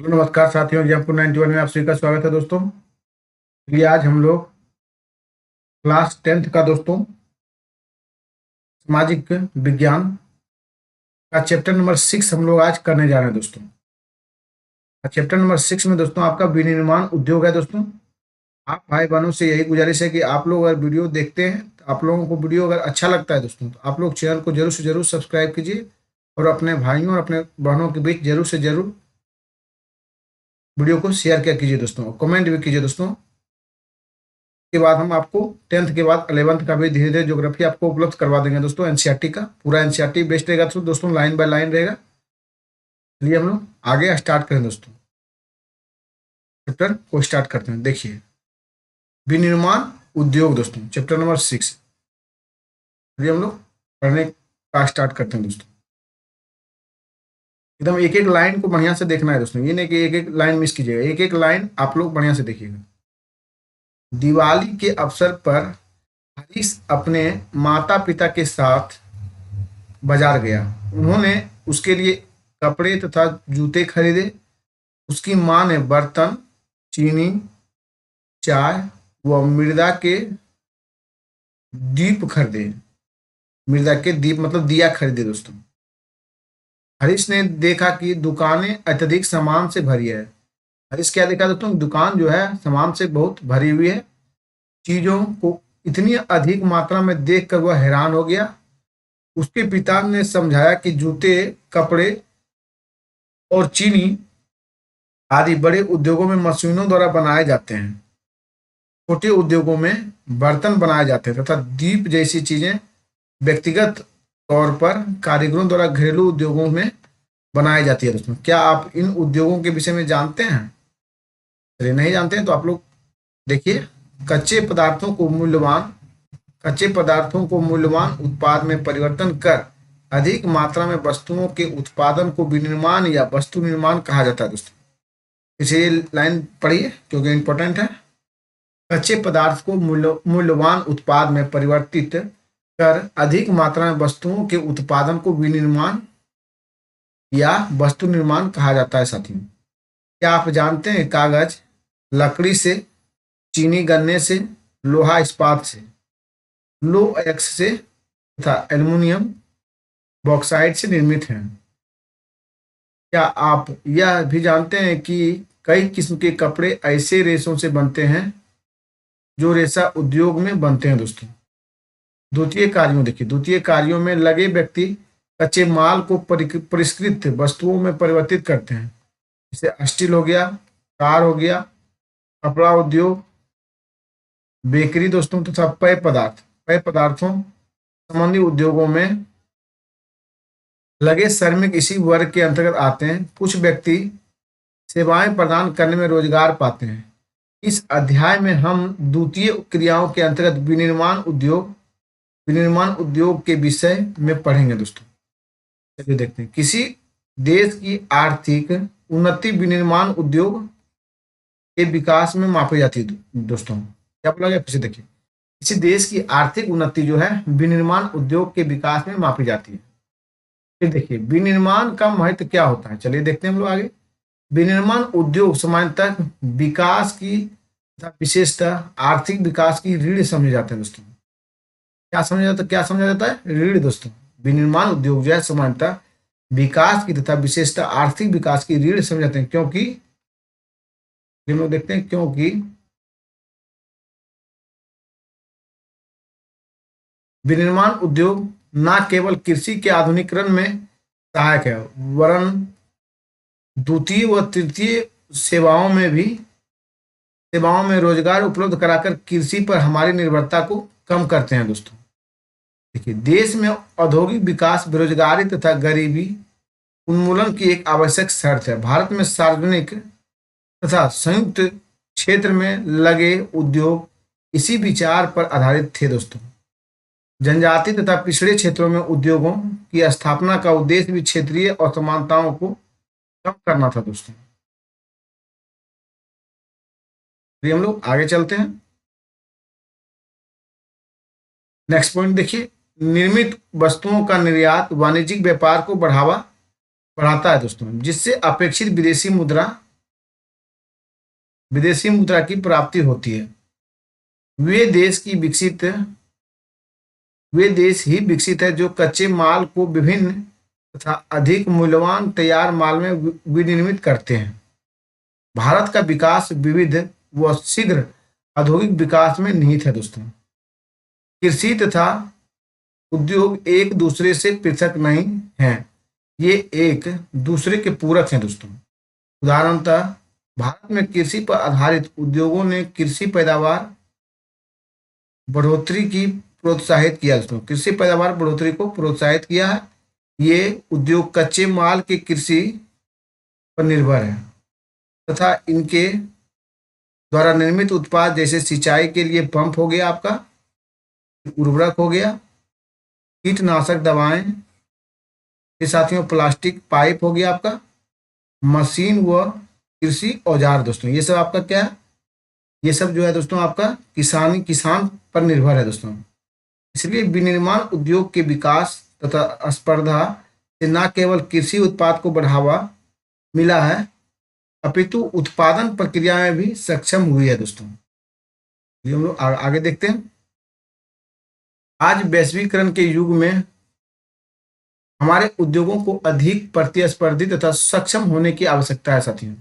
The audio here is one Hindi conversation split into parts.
हेलो नमस्कार साथियों, जयपुर 91 में आप सभी का स्वागत है दोस्तों। ये आज हम लोग क्लास 10th का दोस्तों सामाजिक विज्ञान का चैप्टर नंबर 6 हम लोग आज करने जा रहे हैं दोस्तों। चैप्टर नंबर 6 में दोस्तों आपका विनिर्माण उद्योग है दोस्तों। आप भाई बहनों से यही गुजारिश है कि आप लोग अगर वीडियो देखते हैं तो आप लोगों को वीडियो अगर अच्छा लगता है दोस्तों तो आप लोग चैनल को जरूर से जरूर सब्सक्राइब कीजिए और अपने भाइयों और अपने बहनों के बीच जरूर से जरूर वीडियो को शेयर किया कीजिए दोस्तों, कमेंट भी कीजिए दोस्तों। के बाद हम आपको 10th के बाद 11th का भी धीरे धीरे ज्योग्राफी आपको उपलब्ध करवा देंगे दोस्तों। एनसीईआरटी का पूरा एनसीईआरटी बेस्ड रहेगा तो दोस्तों लाइन बाय लाइन रहेगा। चलिए हम लोग आगे स्टार्ट करें दोस्तों, चैप्टर को स्टार्ट करते हैं। देखिए विनिर्माण उद्योग दोस्तों, चैप्टर नंबर 6। चलिए हम लोग पढ़ने का स्टार्ट करते हैं दोस्तों। एकदम एक एक लाइन को बढ़िया से देखना है दोस्तों, ये नहीं कि एक एक लाइन मिस कीजिएगा, एक एक लाइन आप लोग बढ़िया से देखिएगा। दिवाली के अवसर पर हरीश अपने माता पिता के साथ बाजार गया। उन्होंने उसके लिए कपड़े तथा जूते खरीदे। उसकी माँ ने बर्तन, चीनी, चाय व मृदा के दीप खरीदे। मृदा के दीप मतलब दिया खरीदे दोस्तों। हरीश ने देखा कि दुकानें अत्यधिक सामान से भरी है। हरीश क्या देखा दोस्तों, दुकान जो है सामान से बहुत भरी हुई है। चीजों को इतनी अधिक मात्रा में देखकर वह हैरान हो गया। उसके पिता ने समझाया कि जूते, कपड़े और चीनी आदि बड़े उद्योगों में मशीनों द्वारा बनाए जाते हैं। छोटे उद्योगों में बर्तन बनाए जाते हैं तथा दीप जैसी चीजें व्यक्तिगत तौर पर कारीगरों द्वारा घरेलू उद्योगों में बनाई जाती है दोस्तों। क्या आप इन उद्योगों के विषय में जानते हैं? यदि नहीं जानते हैं तो आप लोग देखिए। कच्चे पदार्थों को मूल्यवान उत्पाद में परिवर्तन कर अधिक मात्रा में वस्तुओं के उत्पादन को विनिर्माण या वस्तु निर्माण कहा जाता है दोस्तों। इसे लाइन पढ़िए क्योंकि इंपॉर्टेंट है। कच्चे पदार्थ को मूल्यवान उत्पाद में परिवर्तित कर अधिक मात्रा में वस्तुओं के उत्पादन को विनिर्माण या वस्तु निर्माण कहा जाता है साथियों। क्या आप जानते हैं कागज लकड़ी से, चीनी गन्ने से, लोहा इस्पात से, लो एक्स से तथा एल्युमिनियम बॉक्साइट से निर्मित हैं। क्या आप यह भी जानते हैं कि कई किस्म के कपड़े ऐसे रेशों से बनते हैं जो रेशा उद्योग में बनते हैं दोस्तों। द्वितीय कार्यों देखिए, द्वितीय कार्यों में लगे व्यक्ति कच्चे माल को परिष्कृत वस्तुओं में परिवर्तित करते हैं। जैसे स्टील हो गया, कार हो गया, कपड़ा उद्योग, बेकरी दोस्तों तथा पेय पदार्थों संबंधी उद्योगों में लगे श्रमिक इसी वर्ग के अंतर्गत आते हैं। कुछ व्यक्ति सेवाएं प्रदान करने में रोजगार पाते हैं। इस अध्याय में हम द्वितीय क्रियाओं के अंतर्गत विनिर्माण उद्योग के विषय में पढ़ेंगे दोस्तों। चलिए देखते हैं। किसी देश की आर्थिक उन्नति विनिर्माण उद्योग के विकास में मापी जाती है दोस्तों। क्या बोला गया, फिर से देखिए। किसी देश की आर्थिक उन्नति जो है विनिर्माण उद्योग के विकास में मापी जाती है। फिर देखिए विनिर्माण का महत्व क्या होता है, चलिए देखते हैं हम लोग आगे। विनिर्माण उद्योग सामान्यतः विकास की तथा विशेषतः आर्थिक विकास की रीढ़ समझे जाते हैं दोस्तों। क्या समझा जाता है? रीढ़ दोस्तों। विनिर्माण उद्योग जो है सामान्यतः विकास की तथा विशेषतः आर्थिक विकास की रीढ़ समझे जाते हैं। क्योंकि हम लोग देखते हैं क्योंकि विनिर्माण उद्योग न केवल कृषि के आधुनिकीकरण में सहायक है वरन द्वितीय व तृतीय सेवाओं में रोजगार उपलब्ध कराकर कृषि पर हमारी निर्भरता को कम करते हैं दोस्तों। देखिए देश में औद्योगिक विकास बेरोजगारी तथा गरीबी उन्मूलन की एक आवश्यक शर्त है। भारत में सार्वजनिक तथा संयुक्त क्षेत्र में लगे उद्योग इसी विचार पर आधारित थे दोस्तों। जनजाति तथा पिछड़े क्षेत्रों में उद्योगों की स्थापना का उद्देश्य भी क्षेत्रीय असमानताओं को कम करना था दोस्तों। तो हम लोग आगे चलते हैं। नेक्स्ट पॉइंट देखिए। निर्मित वस्तुओं का निर्यात वाणिज्यिक व्यापार को बढ़ाता है दोस्तों, जिससे अपेक्षित विदेशी मुद्रा विदेशी मुद्रा की प्राप्ति होती है। वे देश की विकसित वे देश ही विकसित है जो कच्चे माल को विभिन्न तथा अधिक मूल्यवान तैयार माल में विनिर्मित करते हैं। भारत का विकास विविध व शीघ्र औद्योगिक विकास में निहित है दोस्तों। कृषि तथा उद्योग एक दूसरे से पृथक नहीं हैं, ये एक दूसरे के पूरक हैं दोस्तों। उदाहरणतः भारत में कृषि पर आधारित उद्योगों ने कृषि पैदावार बढ़ोतरी की प्रोत्साहित किया दोस्तों। कृषि पैदावार बढ़ोतरी को प्रोत्साहित किया है। ये उद्योग कच्चे माल के कृषि पर निर्भर है तथा इनके द्वारा निर्मित उत्पाद जैसे सिंचाई के लिए पंप हो गया, आपका उर्वरक हो गया, कीटनाशक दवाएं, ये साथियों प्लास्टिक पाइप हो गया, आपका मशीन व कृषि औजार दोस्तों, ये सब आपका क्या है, ये सब जो है दोस्तों आपका किसान पर निर्भर है दोस्तों। इसलिए विनिर्माण उद्योग के विकास तथा स्पर्धा से न केवल कृषि उत्पाद को बढ़ावा मिला है अपितु उत्पादन प्रक्रिया में भी सक्षम हुई है दोस्तों। हम लोग आगे देखते हैं। आज वैश्वीकरण के युग में हमारे उद्योगों को अधिक प्रतिस्पर्धी तथा सक्षम होने की आवश्यकता है साथियों।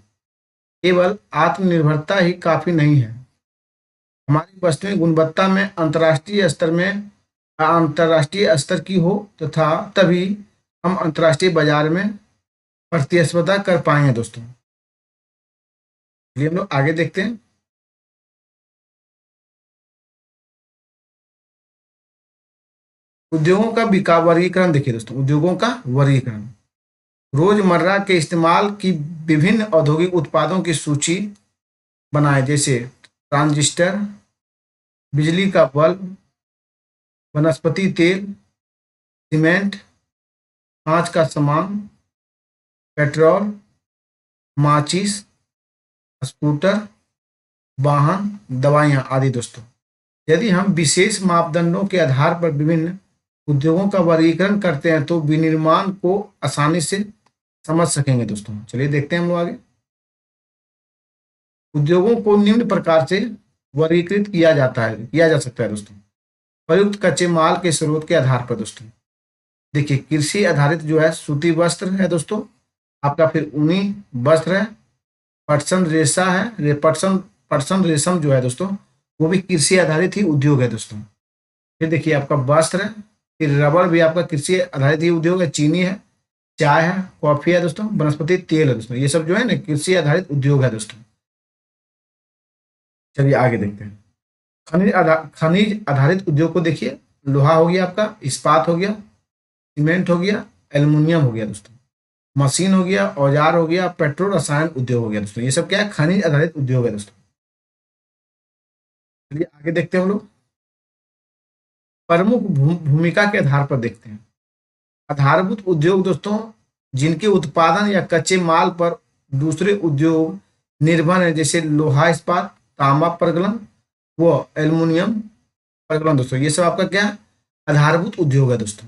केवल आत्मनिर्भरता ही काफी नहीं है। हमारी वस्तुएं गुणवत्ता में अंतर्राष्ट्रीय स्तर की हो तथा तभी हम अंतर्राष्ट्रीय बाजार में प्रतिस्पर्धा कर पाएंगे दोस्तों। चलिए हम लोग आगे देखते हैं। उद्योगों का वर्गीकरण देखिए दोस्तों, उद्योगों का वर्गीकरण। रोजमर्रा के इस्तेमाल की विभिन्न औद्योगिक उत्पादों की सूची बनाए, जैसे ट्रांजिस्टर, बिजली का बल्ब, वनस्पति तेल, सीमेंट, कांच का सामान, पेट्रोल, माचिस, स्कूटर, वाहन, दवाइयां आदि दोस्तों। यदि हम विशेष मापदंडों के आधार पर विभिन्न उद्योगों का वर्गीकरण करते हैं तो विनिर्माण को आसानी से समझ सकेंगे दोस्तों। चलिए देखते हैं हम लोग आगे। उद्योगों को निम्न प्रकार से वर्गीकृत किया जा सकता है दोस्तों। प्रयुक्त कच्चे माल के स्रोत के आधार पर दोस्तों। देखिए कृषि आधारित जो है सूती वस्त्र है दोस्तों, आपका फिर ऊनी वस्त्र है, पटसन रेशा है, पटसन रेशम जो है दोस्तों वो भी कृषि आधारित ही उद्योग है दोस्तों। फिर देखिए आपका वस्त्र है, फिर रबड़ भी आपका कृषि आधारित ही उद्योग है, चीनी है, चाय है, कॉफी है दोस्तों, वनस्पति तेल है दोस्तों, ये सब जो है ना कृषि आधारित उद्योग है दोस्तों। चलिए आगे देखते हैं। खनिज आधारित उद्योग को देखिए, लोहा हो गया आपका, इस्पात हो गया, सीमेंट हो गया, एल्युमिनियम हो गया दोस्तों, मशीन हो गया, औजार हो गया, पेट्रोल रसायन उद्योग हो गया दोस्तों। ये सब क्या है, खनिज आधारित उद्योग है दोस्तों। चलिए आगे देखते हैं हम लोग। प्रमुख भूमिका के आधार पर देखते हैं। आधारभूत उद्योग दोस्तों जिनके उत्पादन या कच्चे माल पर दूसरे उद्योग निर्भर है, जैसे लोहा इस्पात, तांबा प्रगलन व एल्युमिनियम प्रगलन दोस्तों, ये सब आपका क्या है, आधारभूत उद्योग है दोस्तों।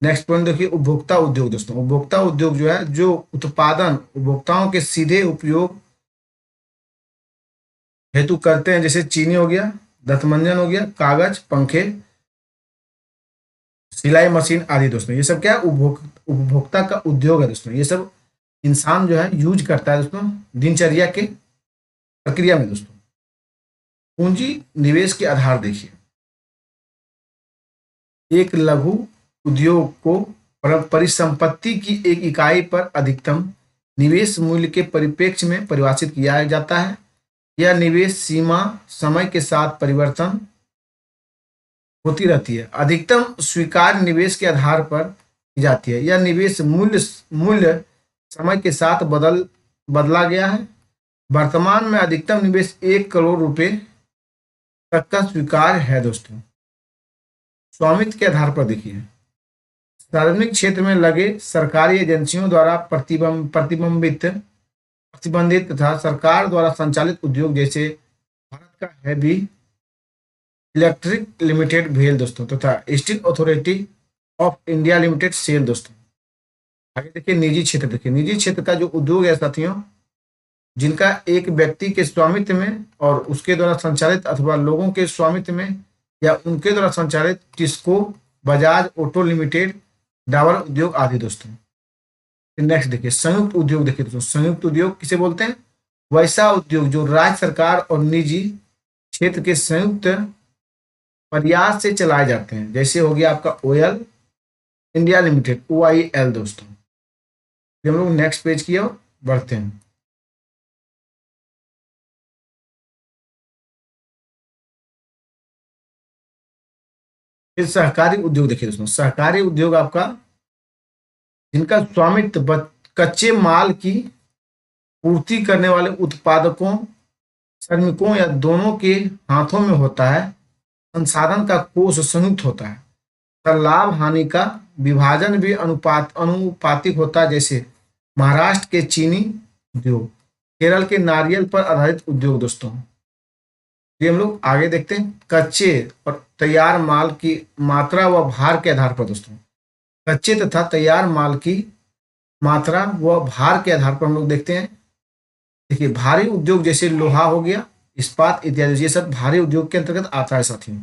नेक्स्ट पॉइंट देखिए, उपभोक्ता उद्योग दोस्तों। उपभोक्ता उद्योग जो है जो उत्पादन उपभोक्ताओं के सीधे उपयोग हेतु करते हैं, जैसे चीनी हो गया, दंतमंजन हो गया, कागज, पंखे, सिलाई मशीन आदि दोस्तों। ये सब क्या है, उपभोक्ता का उद्योग है दोस्तों। ये सब इंसान जो है यूज करता है दोस्तों दिनचर्या के प्रक्रिया में दोस्तों। पूंजी निवेश के आधार देखिए, एक लघु उद्योग को परिसंपत्ति की एक इकाई पर अधिकतम निवेश मूल्य के परिप्रेक्ष्य में परिभाषित किया जाता है। यह निवेश सीमा समय के साथ परिवर्तन होती रहती है, अधिकतम स्वीकार्य निवेश के आधार पर की जाती है। यह निवेश मूल्य समय के साथ बदला गया है। वर्तमान में अधिकतम निवेश 1 करोड़ रुपए तक का स्वीकार्य है दोस्तों। स्वामित्व के आधार पर देखिए, सार्वजनिक क्षेत्र में लगे सरकारी एजेंसियों द्वारा प्रतिबंधित तथा सरकार द्वारा संचालित उद्योग, जैसे भारत का हैवी इलेक्ट्रिक लिमिटेड भेल दोस्तों तथा Steel Authority of India Limited SAIL दोस्तों। आगे देखिए निजी क्षेत्र। देखिए निजी क्षेत्र का जो उद्योग है साथियों, जिनका एक व्यक्ति के स्वामित्व में और उसके द्वारा संचालित अथवा लोगों के स्वामित्व में या उनके द्वारा संचालित टिस्को, बजाज ऑटो लिमिटेड, डाबर उद्योग आदि दोस्तों। नेक्स्ट देखिए संयुक्त उद्योग। देखिए दोस्तों संयुक्त उद्योग किसे बोलते हैं? वैसा उद्योग जो राज्य सरकार और निजी क्षेत्र के संयुक्त प्रयास से चलाए जाते हैं, जैसे हो गया आपका ओयल इंडिया लिमिटेड, OIL दोस्तों। हम लोग नेक्स्ट पेज की ओर बढ़ते हैं। फिर सहकारी उद्योग। देखिए दोस्तों सहकारी उद्योग आपका जिनका स्वामित्व कच्चे माल की पूर्ति करने वाले उत्पादकों, श्रमिकों या दोनों के हाथों में होता है। संसाधन का कोष संयुक्त होता है। तो लाभ हानि का विभाजन भी अनुपातिक होता है, जैसे महाराष्ट्र के चीनी उद्योग, केरल के नारियल पर आधारित उद्योग दोस्तों। ये हम लोग आगे देखते हैं कच्चे और तैयार माल की मात्रा व भार के आधार पर दोस्तों। कच्चे तथा तैयार माल की मात्रा व भार के आधार पर हम लोग देखते हैं। देखिए भारी उद्योग जैसे लोहा हो गया, इस्पात इत्यादि, ये सब भारी उद्योग के अंतर्गत आता है साथियों।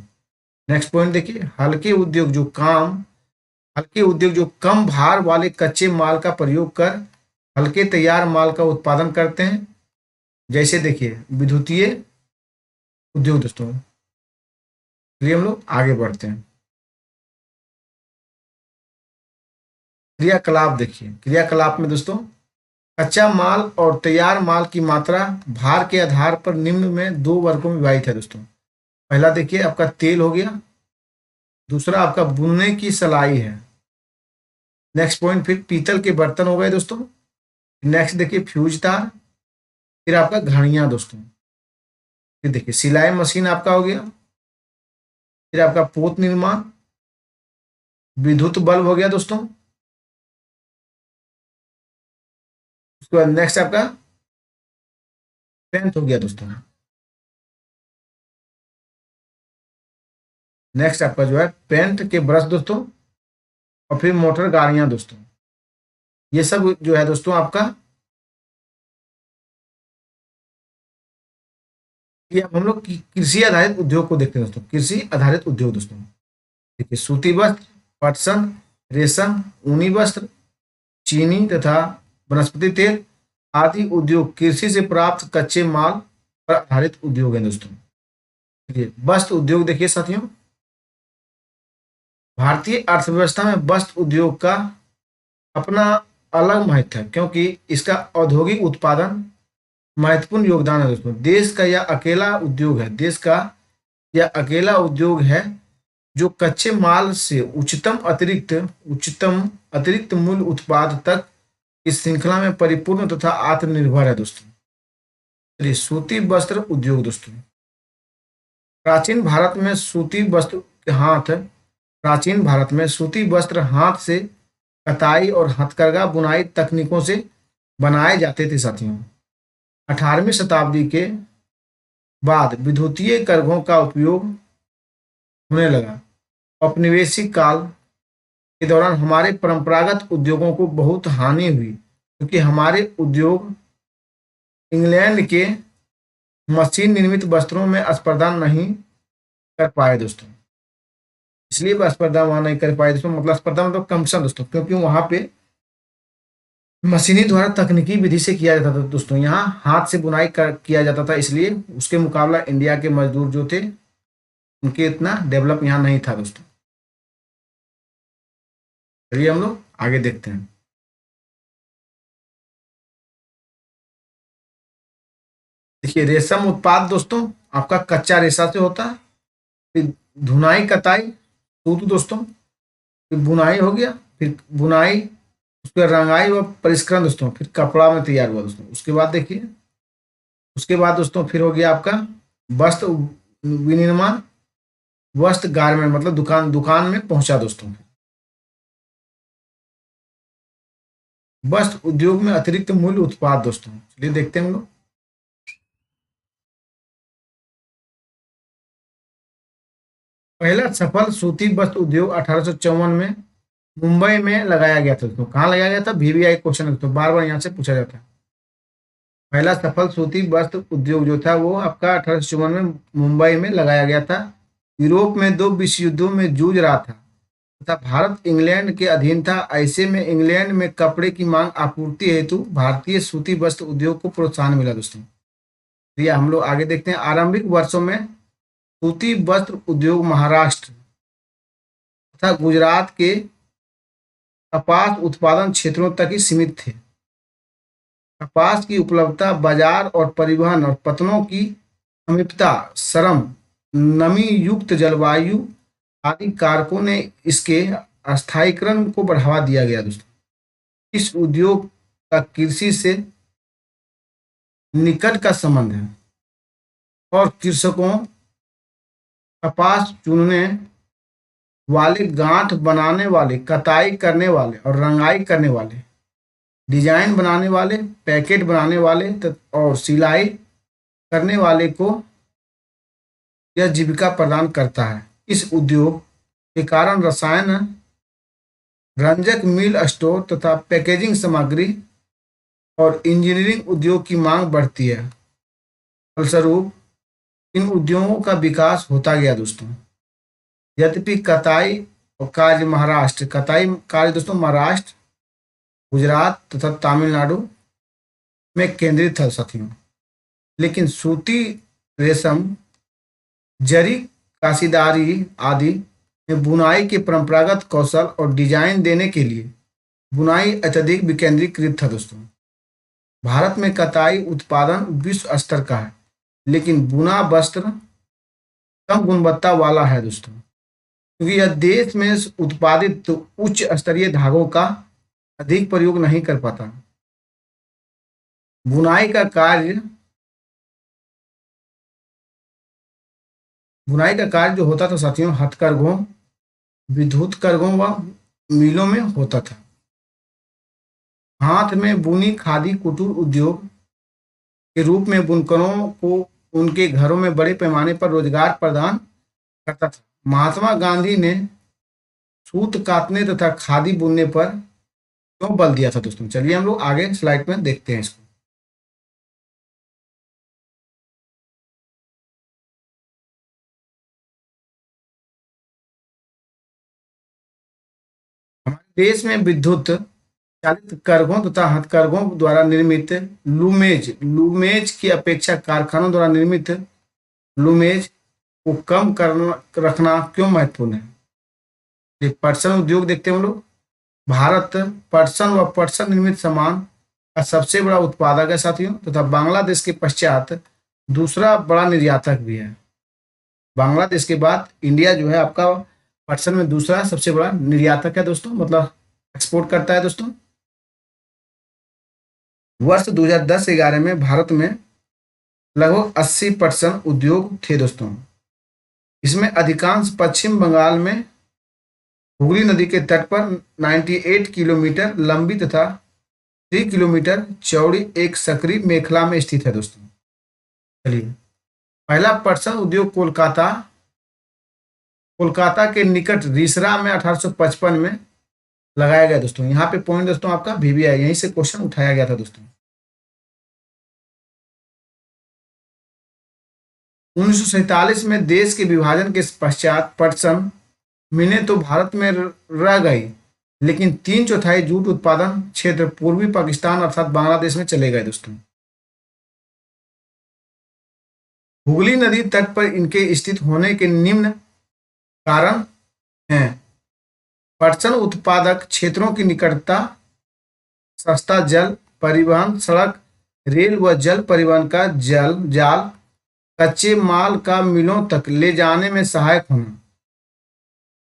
नेक्स्ट पॉइंट देखिए हल्के उद्योग जो कम भार वाले कच्चे माल का प्रयोग कर हल्के तैयार माल का उत्पादन करते हैं, जैसे देखिए विद्युतीय उद्योग दोस्तों। चलिए हम लोग आगे बढ़ते हैं। क्रियाकलाप। देखिए क्रियाकलाप में दोस्तों कच्चा माल और तैयार माल की मात्रा भार के आधार पर निम्न में दो वर्गों में विभाजित है दोस्तों। पहला देखिए आपका तेल हो गया, दूसरा आपका बुनने की सलाई है। नेक्स्ट पॉइंट फिर पीतल के बर्तन हो गए दोस्तों। नेक्स्ट देखिए फ्यूज तार, फिर आपका घड़ियां दोस्तों। फिर देखिए सिलाई मशीन आपका हो गया, फिर आपका पोत निर्माण, विद्युत बल्ब हो गया दोस्तों। उसके बाद नेक्स्ट आपका पेंट हो गया दोस्तों। नेक्स्ट आपका जो है पेंट के ब्रश दोस्तों, और फिर मोटर गाड़ियां दोस्तों। ये सब जो है दोस्तों आपका, ये अब हम लोग कृषि आधारित उद्योग को देखते हैं दोस्तों। कृषि आधारित उद्योग दोस्तों देखिए सूती वस्त्र, पटसन, रेशम, ऊनी वस्त्र, चीनी तथा वनस्पति तेल आदि उद्योग कृषि से प्राप्त कच्चे माल पर आधारित उद्योग है दोस्तों। देखिए वस्त्र उद्योग। देखिए साथियों भारतीय अर्थव्यवस्था में वस्त्र उद्योग का अपना अलग महत्व है, क्योंकि इसका औद्योगिक उत्पादन महत्वपूर्ण योगदान है दोस्तों। देश का यह अकेला उद्योग है जो कच्चे माल से उच्चतम अतिरिक्त मूल्य उत्पाद तक इस श्रृंखला में परिपूर्ण तथा आत्मनिर्भर है दोस्तों। चलिए सूती वस्त्र उद्योग दोस्तों। प्राचीन भारत में सूती वस्त्र हाथ से कताई और हथकरघा बुनाई तकनीकों से बनाए जाते थे साथियों। 18वीं शताब्दी के बाद विद्युतीय करघों का उपयोग होने लगा। औपनिवेशिक काल के दौरान हमारे परंपरागत उद्योगों को बहुत हानि हुई, क्योंकि हमारे उद्योग इंग्लैंड के मशीन निर्मित वस्त्रों में स्पर्धा नहीं कर पाए दोस्तों। इसलिए वह स्पर्धा वहां नहीं कर पाए दोस्तों, मतलब स्पर्धा मतलब कंपटीशन दोस्तों, क्योंकि वहां पे मशीनी द्वारा तकनीकी विधि से किया जाता था दोस्तों। यहाँ हाथ से बुनाई किया जाता था, इसलिए उसके मुकाबला इंडिया के मजदूर जो थे उनके इतना डेवलप यहाँ नहीं था दोस्तों। चलिए हम लोग आगे देखते हैं। देखिए रेशम उत्पाद दोस्तों आपका कच्चा रेशा से होता है। फिर धुनाई कताई सूत दोस्तों, फिर बुनाई हो गया, फिर बुनाई, उसके रंगाई व परिष्करण दोस्तों, फिर कपड़ा में तैयार हुआ दोस्तों। उसके बाद दोस्तों फिर हो गया आपका वस्त्र विनिर्माण, वस्त्र गारमेंट मतलब दुकान में पहुंचा दोस्तों। वस्त्र उद्योग में अतिरिक्त मूल्य उत्पाद दोस्तों। चलिए देखते हैं हम लोग। पहला सफल सूती वस्त्र उद्योग 1854 में मुंबई में लगाया गया था दोस्तों। कहाँ लगाया गया था? VVI क्वेश्चन दोस्तों, बार बार यहाँ से पूछा जाता है। पहला सफल सूती वस्त्र उद्योग जो था वो आपका 1854 में मुंबई में लगाया गया था। यूरोप में दो विश्व युद्धों में जूझ रहा था तथा भारत इंग्लैंड के अधीन था। ऐसे में इंग्लैंड में कपड़े की मांग आपूर्ति हेतु भारतीय सूती वस्त्र उद्योग को प्रोत्साहन मिला दोस्तों। तो ये हम लोग आगे देखते हैं। आरंभिक वर्षों में सूती वस्त्र उद्योग महाराष्ट्र तथा गुजरात के कपास उत्पादन क्षेत्रों तक ही सीमित थे। कपास की उपलब्धता, बाजार और परिवहन और पतनों की समीपता, श्रम, नमी युक्त जलवायु आदि कारकों ने इसके स्थायीकरण को बढ़ावा दिया गया दोस्तों। इस उद्योग का कृषि से निकट का संबंध है और कृषकों कपास चुनने वाले, गांठ बनाने वाले, कताई करने वाले और रंगाई करने वाले, डिजाइन बनाने वाले, पैकेट बनाने वाले और सिलाई करने वाले को यह जीविका प्रदान करता है। इस उद्योग के कारण रसायन, रंजक, मिल स्टोर तथा पैकेजिंग सामग्री और इंजीनियरिंग उद्योग की मांग बढ़ती है। फलस्वरूप इन उद्योगों का विकास होता गया दोस्तों। यद्यपि कताई कार्य दोस्तों महाराष्ट्र, गुजरात तथा तमिलनाडु में केंद्रित था साथियों, लेकिन सूती, रेशम, जरी, काशीदारी आदि में बुनाई के परंपरागत कौशल और डिजाइन देने के लिए बुनाई अत्यधिक विकेंद्रीकृत था दोस्तों। भारत में कताई उत्पादन विश्व स्तर का है, लेकिन बुना वस्त्र कम गुणवत्ता वाला है दोस्तों, क्योंकि यह देश में उत्पादित उच्च स्तरीय धागों का अधिक प्रयोग नहीं कर पाता। बुनाई का कार्य जो होता था साथियों, हथकरघों, विद्युत करघों व मिलों में होता था। हाथ में बुनी खादी कुटीर उद्योग के रूप में बुनकरों को उनके घरों में बड़े पैमाने पर रोजगार प्रदान करता था। महात्मा गांधी ने सूत कातने तथा खादी बुनने पर क्यों बल दिया था दोस्तों? चलिए हम लोग आगे स्लाइड में देखते हैं इसको। हमारे देश में विद्युत चालित करघों तथा हथकरघों द्वारा निर्मित लूमेज की अपेक्षा कारखानों द्वारा निर्मित लूमेज को कम करना रखना क्यों महत्वपूर्ण है? ये पटसन उद्योग देखते हैं हम लोग। भारत पटसन व पटसन निर्मित सामान का सबसे बड़ा उत्पादक है साथियों, तथा बांग्लादेश के पश्चात दूसरा बड़ा निर्यातक भी है। बांग्लादेश के बाद इंडिया जो है आपका पटसन में दूसरा सबसे बड़ा निर्यातक है दोस्तों, मतलब एक्सपोर्ट करता है दोस्तों। वर्ष 2010-11 में भारत में लगभग 80 पटसन उद्योग थे दोस्तों। इसमें अधिकांश पश्चिम बंगाल में हुगली नदी के तट पर 98 किलोमीटर लंबी तथा 3 किलोमीटर चौड़ी एक सक्रिय मेखला में स्थित है दोस्तों। चलिए, पहला पटसन उद्योग कोलकाता के निकट रिसरा में 1855 में लगाया गया दोस्तों। यहाँ पे पॉइंट दोस्तों आपका VBI, यहीं से क्वेश्चन उठाया गया था दोस्तों। 1947 में देश के विभाजन के पश्चात पटसन मिलें तो भारत में रह गई, लेकिन 3/4 जूट उत्पादन क्षेत्र पूर्वी पाकिस्तान अर्थात बांग्लादेश में चले गए दोस्तों। हुगली नदी तट पर इनके स्थित होने के निम्न कारण हैं। पटसन उत्पादक क्षेत्रों की निकटता, सस्ता जल परिवहन, सड़क, रेल व जल परिवहन का जाल, कच्चे माल का मिलों तक ले जाने में सहायक होना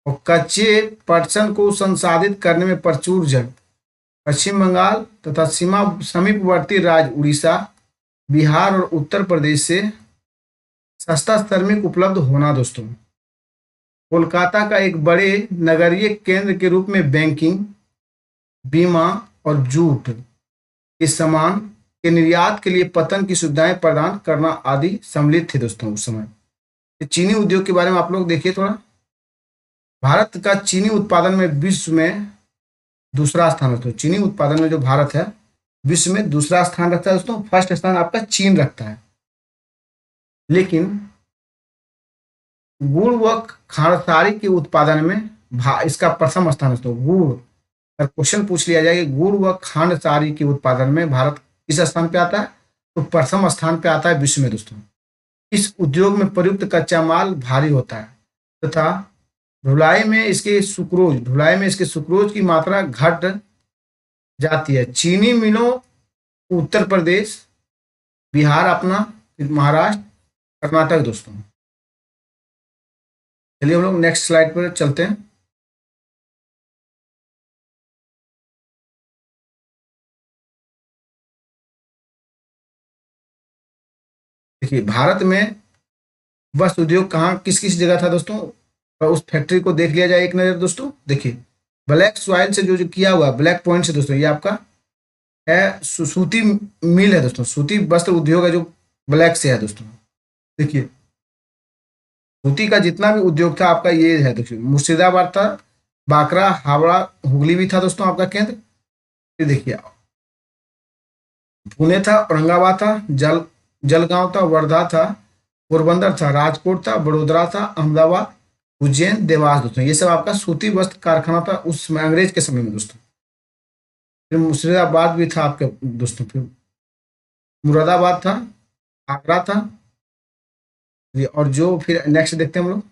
और कच्चे पटसन को संसाधित करने में प्रचुर जल, पश्चिम बंगाल तथा समीपवर्ती राज्य उड़ीसा, बिहार और उत्तर प्रदेश से सस्ता श्रमिक उपलब्ध होना दोस्तों। कोलकाता का एक बड़े नगरीय केंद्र के रूप में बैंकिंग, बीमा और जूट के सामान के निर्यात के लिए पतन की सुविधाएं प्रदान करना आदि सम्मिलित थे दोस्तों उस समय। चीनी उद्योग के बारे में आप लोग देखिए थोड़ा। भारत का चीनी उत्पादन में विश्व में दूसरा स्थान है। तो चीनी उत्पादन में जो भारत है विश्व में दूसरा स्थान रखता है दोस्तों, फर्स्ट स्थान आपका चीन रखता है। लेकिन गुड़ व खांडसारी के उत्पादन में इसका प्रथम स्थान है दोस्तों। गुड़, अगर क्वेश्चन पूछ लिया जाए कि गुड़ व खांडसारी के उत्पादन में भारत किस स्थान पे आता है, तो प्रथम स्थान पे आता है विश्व में दोस्तों। इस उद्योग में प्रयुक्त कच्चा माल भारी होता है तथा ढुलाई में इसके सुक्रोज की मात्रा घट जाती है। चीनी मिलों उत्तर प्रदेश, बिहार अपना, फिर महाराष्ट्र, कर्नाटक दोस्तों। चलिए हम लोग नेक्स्ट स्लाइड पर चलते हैं। देखिए भारत में वस्त्र उद्योग कहाँ किस किस जगह था दोस्तों, और उस फैक्ट्री को देख लिया जाए एक नज़र दोस्तों। देखिए ब्लैक सॉइल से जो जो किया हुआ ब्लैक पॉइंट से दोस्तों, ये आपका है सूती मिल है दोस्तों, सूती वस्त्र उद्योग है जो ब्लैक से है दोस्तों। देखिए सूती का जितना भी उद्योग था आपका ये है दोस्तों। मुर्शिदाबाद था, बांकरा, हावड़ा, हुगली भी था दोस्तों आपका केंद्र। ये देखिए पुणे था, औरंगाबाद था, जलगांव था, वर्धा था, पोरबंदर था, राजकोट था, बड़ोदरा था, अहमदाबाद, उज्जैन, देवास दोस्तों। ये सब आपका सूती वस्त्र कारखाना था उस समय, अंग्रेज के समय में दोस्तों। फिर मुर्शिदाबाद भी था आपके दोस्तों, फिर मुरादाबाद था, आगरा था। और जो फिर नेक्स्ट देखते हैं हम लोग,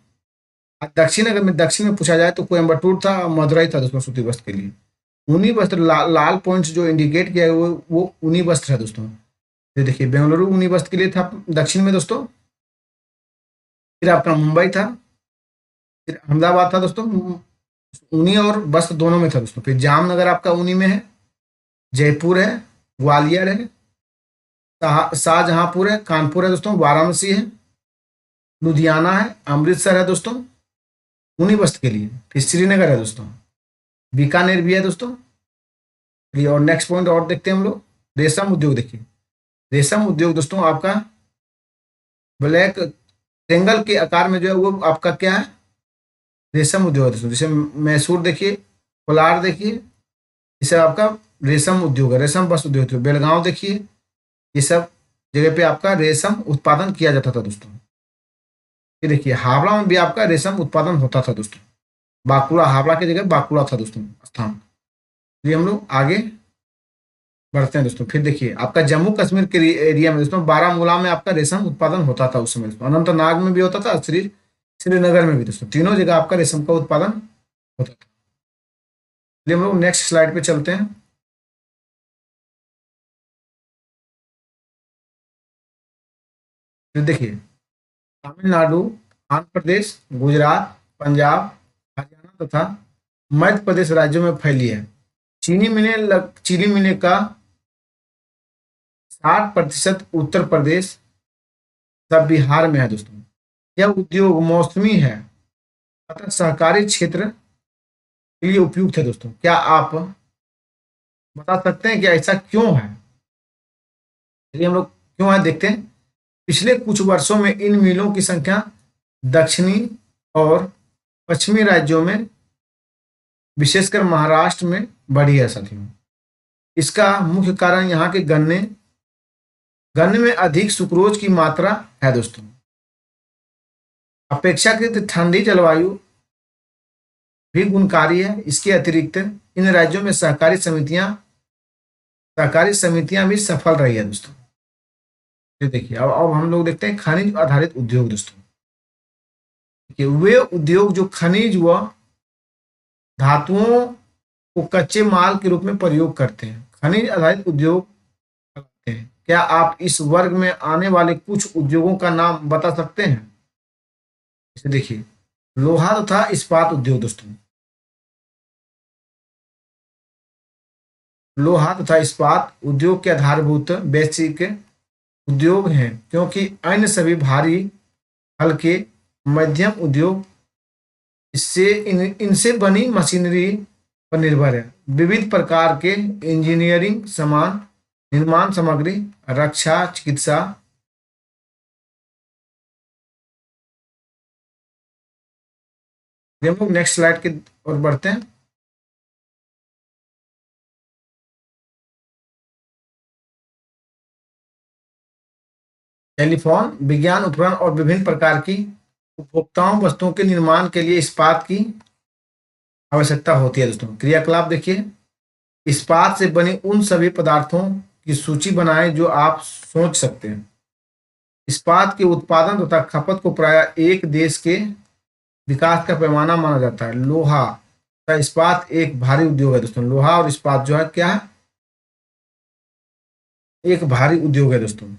दक्षिण में पूछा जाए तो कोयम्बटूर था, मदुरई था दोस्तों सूती वस्त्र के लिए। ऊनी वस्त्र लाल पॉइंट्स जो इंडिकेट किया है वो ऊनी वस्त्र है दोस्तों। ये देखिए बेंगलुरु ऊनी वस्त्र के लिए था दक्षिण में दोस्तों। फिर आपका मुंबई था, फिर अहमदाबाद था दोस्तों, ऊनी और वस्त्र दोनों में था दोस्तों। फिर जामनगर आपका ऊनी में है, जयपुर है, ग्वालियर है, शाहजहांपुर है, कानपुर है दोस्तों, वाराणसी है, लुधियाना है, अमृतसर है दोस्तों ऊनी वस्त्र के लिए। फिर श्रीनगर है दोस्तों, बीकानेर भी है दोस्तों। चलिए और नेक्स्ट पॉइंट और देखते हैं हम लोग, रेशम उद्योग। देखिए रेशम उद्योग दोस्तों आपका ब्लैक ट्रेंगल के आकार में जो है वो आपका क्या है, रेशम उद्योग है दोस्तों। जैसे मैसूर देखिए, कोलार देखिए, इसे आपका रेशम उद्योग है, रेशम वस्त्र उद्योग है। बेलगांव देखिए, ये सब जगह पे आपका रेशम उत्पादन किया जाता था दोस्तों। ये देखिए हावड़ा में भी आपका रेशम उत्पादन होता था दोस्तों। बांकुड़ा, हावड़ा की जगह बांकुड़ा था दोस्तों स्थान। ये हम लोग आगे बढ़ते हैं दोस्तों। फिर देखिए आपका जम्मू कश्मीर के एरिया में दोस्तों, बारामूला में आपका रेशम उत्पादन होता था उस समय दोस्तों। अनंतनाग में भी होता था, श्रीनगर में भी दोस्तों, तीनों जगह आपका रेशम का उत्पादन होता था। चलिए हम लोग नेक्स्ट स्लाइड पे चलते हैं। फिर देखिए तमिलनाडु, आंध्र प्रदेश, गुजरात, पंजाब, हरियाणा तथा मध्य प्रदेश राज्यों में फैली है। चीनी मिलें का 60% उत्तर प्रदेश तथा बिहार में है दोस्तों। यह उद्योग मौसमी है अतः सहकारी क्षेत्र के लिए उपयुक्त है दोस्तों। क्या आप बता सकते हैं कि ऐसा क्यों है? चलिए हम लोग क्यों है देखते हैं। पिछले कुछ वर्षों में इन मिलों की संख्या दक्षिणी और पश्चिमी राज्यों में, विशेषकर महाराष्ट्र में बढ़ी है साथियों। इसका मुख्य कारण यहाँ के गन्ने में अधिक सुक्रोज की मात्रा है दोस्तों। अपेक्षाकृत ठंडी जलवायु भी गुणकारी है। इसके अतिरिक्त इन राज्यों में सहकारी समितियां भी सफल रही है दोस्तों। ये देखिए अब हम लोग देखते हैं खनिज आधारित उद्योग दोस्तों। देखिए वे उद्योग जो खनिज व धातुओं को कच्चे माल के रूप में प्रयोग करते हैं, खनिज आधारित उद्योग कहलाते हैं। क्या आप इस वर्ग में आने वाले कुछ उद्योगों का नाम बता सकते हैं? जैसे देखिए लोहा तथा इस्पात उद्योग दोस्तों, लोहा तथा इस्पात उद्योग के आधारभूत बेसिक उद्योग हैं, क्योंकि अन्य सभी भारी, हल्के, मध्यम उद्योग इनसे बनी मशीनरी पर निर्भर है। विविध प्रकार के इंजीनियरिंग सामान, निर्माण सामग्री, रक्षा, चिकित्सा। हम लोग नेक्स्ट स्लाइड की ओर बढ़ते हैं। टेलीफोन, विज्ञान उपकरण और विभिन्न प्रकार की उपभोक्ताओं वस्तुओं के निर्माण के लिए इस्पात की आवश्यकता होती है दोस्तों। क्रियाकलाप देखिए, इस्पात से बने उन सभी पदार्थों की सूची बनाएं जो आप सोच सकते हैं। इस्पात के उत्पादन तथा खपत को प्राय एक देश के विकास का पैमाना माना जाता है। लोहा का इस्पात एक भारी उद्योग है दोस्तों। लोहा और इस्पात जो है क्या है, एक भारी उद्योग है दोस्तों,